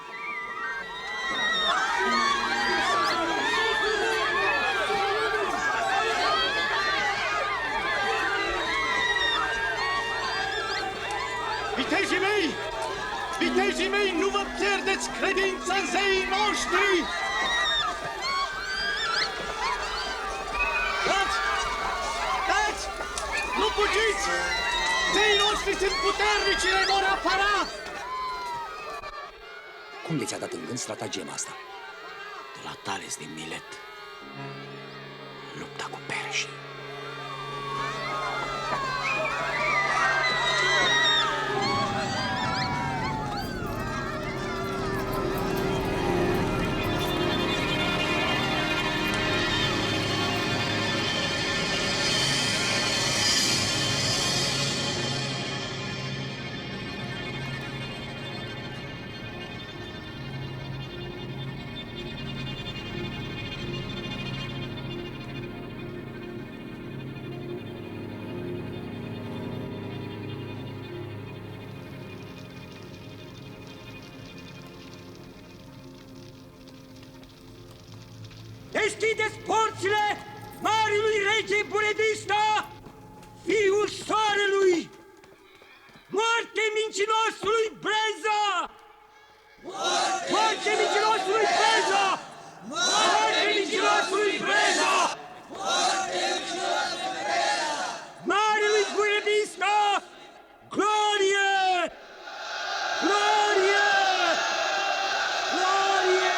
Speaker 2: Vitejii mei! Vitejii mei, nu vă pierdeți credința în zeii noștri! Dați! Dați! Nu fugiți! Zeii noștri sunt puternici, le vor apăra!
Speaker 4: Cum de ți-a dat în gând stratagema asta?
Speaker 18: De la Tales din Milet. Lupta cu perșii.
Speaker 12: Deschideți porțile Marelui Rege Buredista, fiul soarelui! Moarte mincinosului Breza! Moarte mincinosului Breza! Moarte mincinosului Breza! Marelui Buredista, glorie! Glorie! Glorie!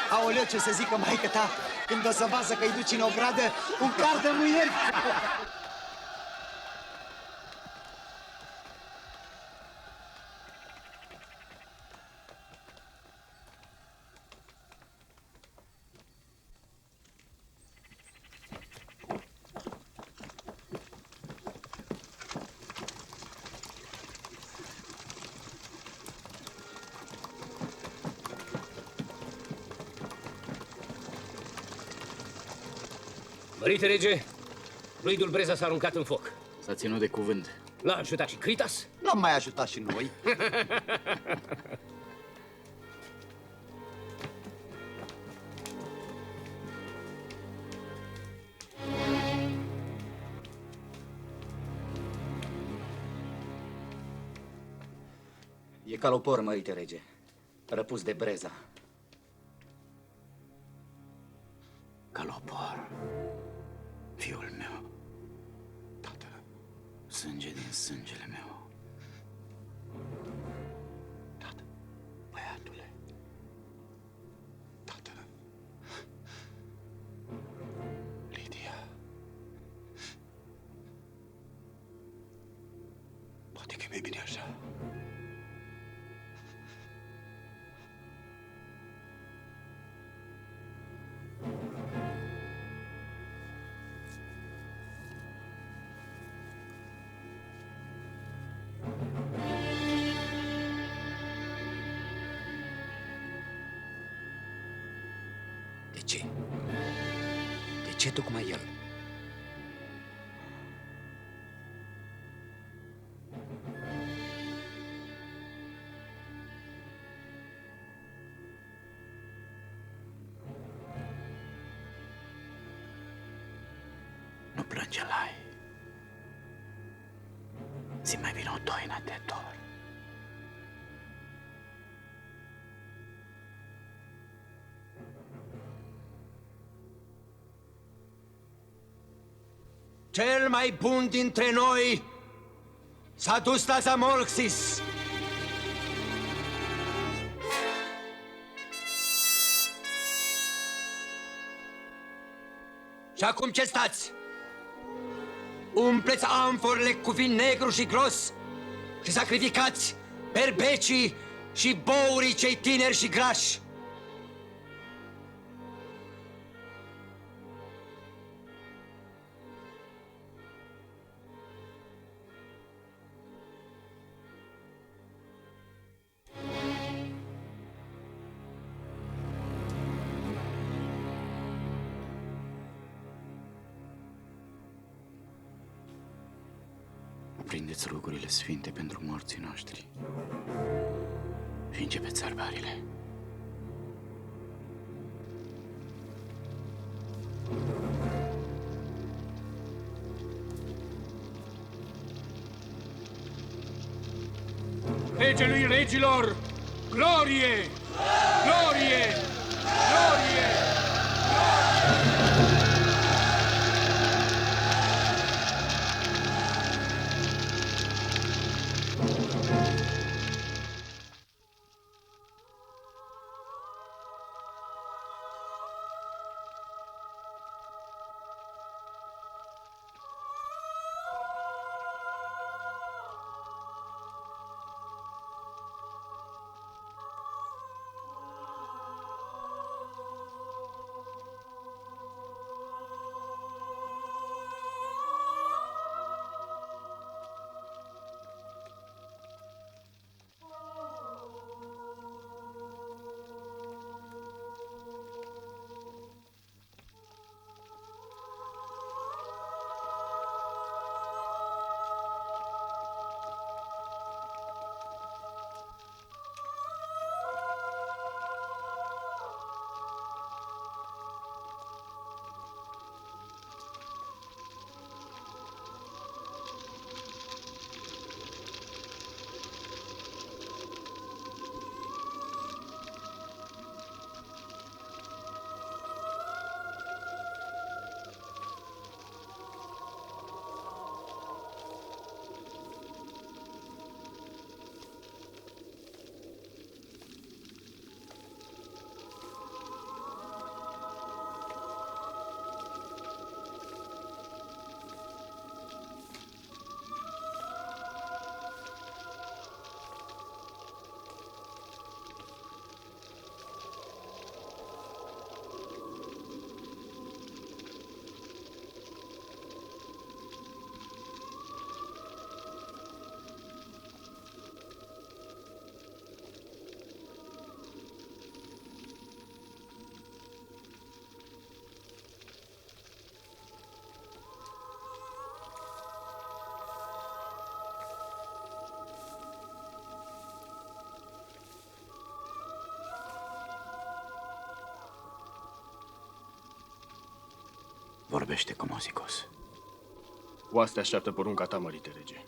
Speaker 8: Aoleu, ce să zică maică ta când o să vază că-i duci în ogradă un car de muieri?
Speaker 3: Mărite rege, fluidul Breza s-a aruncat în foc.
Speaker 18: S-a ținut de cuvânt.
Speaker 3: L-a ajutat și Critas?
Speaker 8: L-am mai ajutat și noi.
Speaker 4: E calopor, mărite rege, răpus de Breza.
Speaker 18: Calopor, fiul meu, tată, sânge din sângele meu. Tată, băiatule, tată, Lidia. Poate că e mai bine așa.
Speaker 4: De ce? De ce tocmai el?
Speaker 18: Nu plânge, Lai. Zi mai bine o doină de dor.
Speaker 12: Cel mai bun dintre noi s-a dus la Zamolxis. Și acum ce stați? Umpleți amforile cu vin negru și gros și sacrificați berbecii și bourii cei tineri și grași.
Speaker 18: Prindeți rugurile sfinte pentru morții noștri și începeți sărbările.
Speaker 10: Regelui regilor, glorie! Glorie! Glorie!
Speaker 18: Vorbește, Comozicos.
Speaker 13: Oastea așteaptă porunca ta, mărite rege.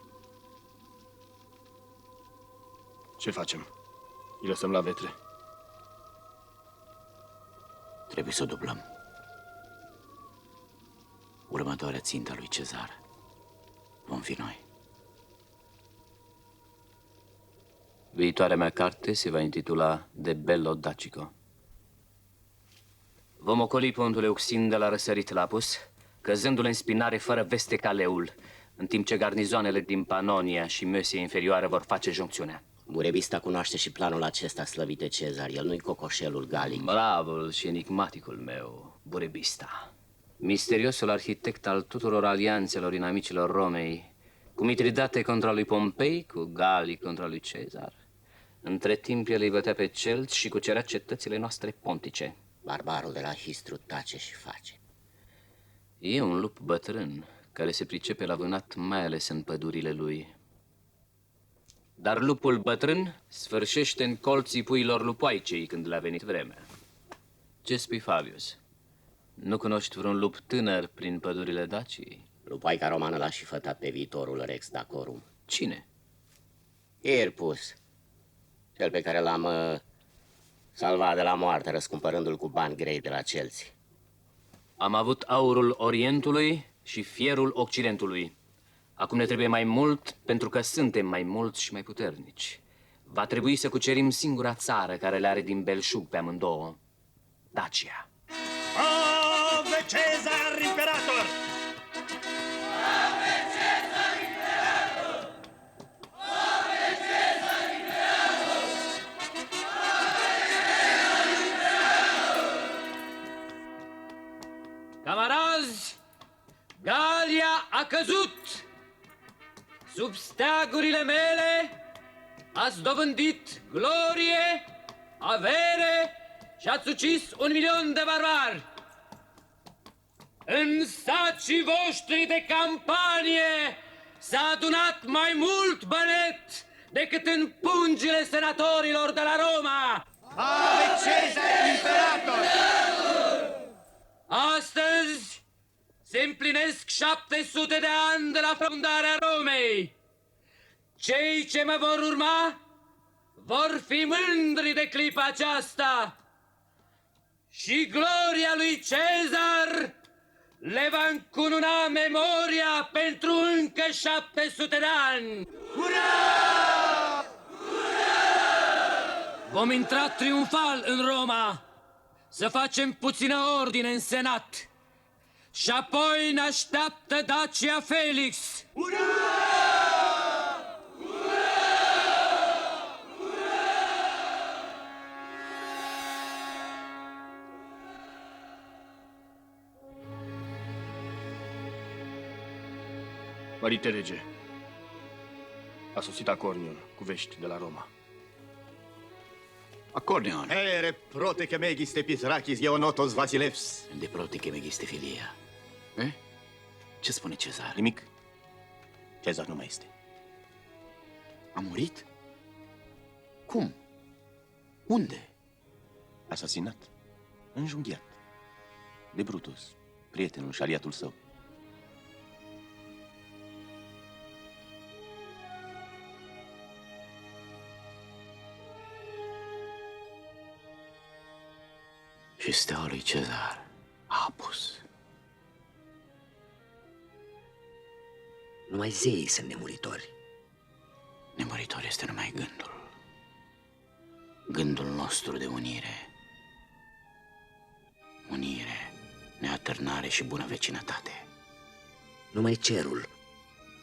Speaker 13: Ce facem? Îi lăsăm la vetre?
Speaker 18: Trebuie să o dublăm. Următoarea țintă lui Cezar vom fi noi.
Speaker 3: Viitoarea mea carte se va intitula De Bello Dacico. Vom ocoli pontul Euxin de la răsărit Lapus, căzându-le în spinare fără veste ca leul, în timp ce garnizoanele din Panonia și Mösia inferioară vor face joncțiunea.
Speaker 15: Burebista cunoaște și planul acesta, slăvite Cezar. El nu-i cocoșelul Galic.
Speaker 3: Bravul și enigmaticul meu, Burebista. Misteriosul arhitect al tuturor alianțelor inamicilor Romei, cu Mitridate contra lui Pompei, cu Gali contra lui Cezar. Între timp el îi bătea pe celți și cucerea cetățile noastre pontice.
Speaker 15: Barbarul de la Histru tace și face.
Speaker 3: E un lup bătrân care se pricepe la vânat, mai ales în pădurile lui. Dar lupul bătrân sfârșește în colții puilor lupoaicei când le-a venit vremea. Ce spui, Fabius? Nu cunoști vreun lup tânăr prin pădurile Daciei?
Speaker 15: Lupoaica romană l-a și fătat pe viitorul Rex Dacorum.
Speaker 3: Cine?
Speaker 15: Irpus, cel pe care l-am salvat de la moarte, răscumpărându-l cu bani grei de la Chelsea.
Speaker 3: Am avut aurul Orientului și fierul Occidentului.
Speaker 17: Acum ne trebuie mai mult pentru că suntem mai mulți și mai puternici. Va trebui să cucerim singura țară care le are din belșug pe amândouă, Dacia.
Speaker 11: Ave Cezar imperator!
Speaker 1: Ave Cezar imperator! Ave Cezar imperator!
Speaker 17: Camarazi, Galia a căzut! Sub steagurile mele ați dobândit glorie, avere și ați ucis 1.000.000 de barbari. În sacii voștri de campanie s-a adunat mai mult bănet decât în pungile senatorilor de la Roma.
Speaker 11: Ave Cezar imperator!
Speaker 17: Astăzi se împlinesc 700 de ani de la fundarea Romei. Cei ce mă vor urma vor fi mândri de clipa aceasta și gloria lui Cezar le va încununa memoria pentru încă 700 de ani.
Speaker 11: Ura!
Speaker 17: Vom intra triumfal în Roma, să facem puțină ordine în senat și apoi ne așteaptă Dacia Felix.
Speaker 11: Ura!
Speaker 13: Mărite rege, a sosit Acornion cu vești de la Roma.
Speaker 6: Acornion.
Speaker 22: Ere prote che megiste Pitrakis Ionotos Vasilevs.
Speaker 18: De prote che megiste filia. Eh? Ce spune Cezar?
Speaker 22: Nimic. Cezar nu mai este.
Speaker 18: A murit? Cum? Unde?
Speaker 22: Asasinat. Înjunghiat. De Brutus, prietenul și aliatul său.
Speaker 18: Și steaua lui Cezar a apus.
Speaker 4: Numai zeii sunt nemuritori.
Speaker 18: Nemuritor este numai gândul. Gândul nostru de unire. Unire, neatârnare și bună vecinătate.
Speaker 4: Numai cerul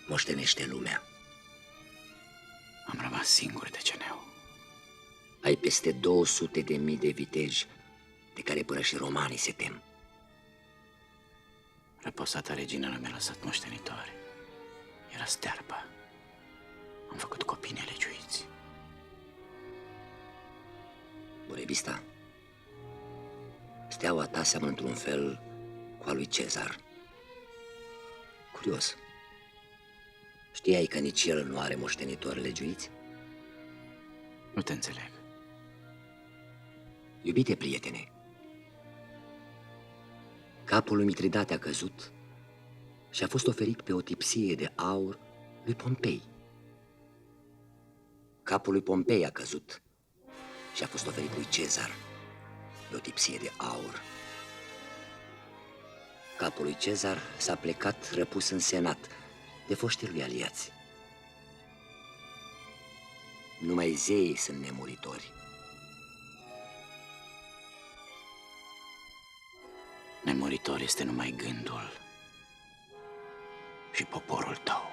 Speaker 4: moștenește lumea.
Speaker 18: Am rămas singur de ceneu.
Speaker 4: Ai peste 200.000 de viteji de care până și romanii se tem.
Speaker 18: Răposata regină nu mi-a lăsat moștenitori. Era stearpă. Am făcut copii nelegiuiți.
Speaker 4: Burebista, steaua ta seamănă într-un fel cu a lui Cezar. Curios. Știai că nici el nu are moștenitori legiuiți?
Speaker 18: Nu te înțeleg.
Speaker 4: Iubite prietene, capul lui Mitridate a căzut și a fost oferit pe o tipsie de aur lui Pompei. Capul lui Pompei a căzut și a fost oferit lui Cezar pe o tipsie de aur. Capul lui Cezar s-a plecat răpus în senat de foștii lui aliați. Numai zeii sunt nemuritori.
Speaker 18: Nemuritor este numai gândul și poporul tău.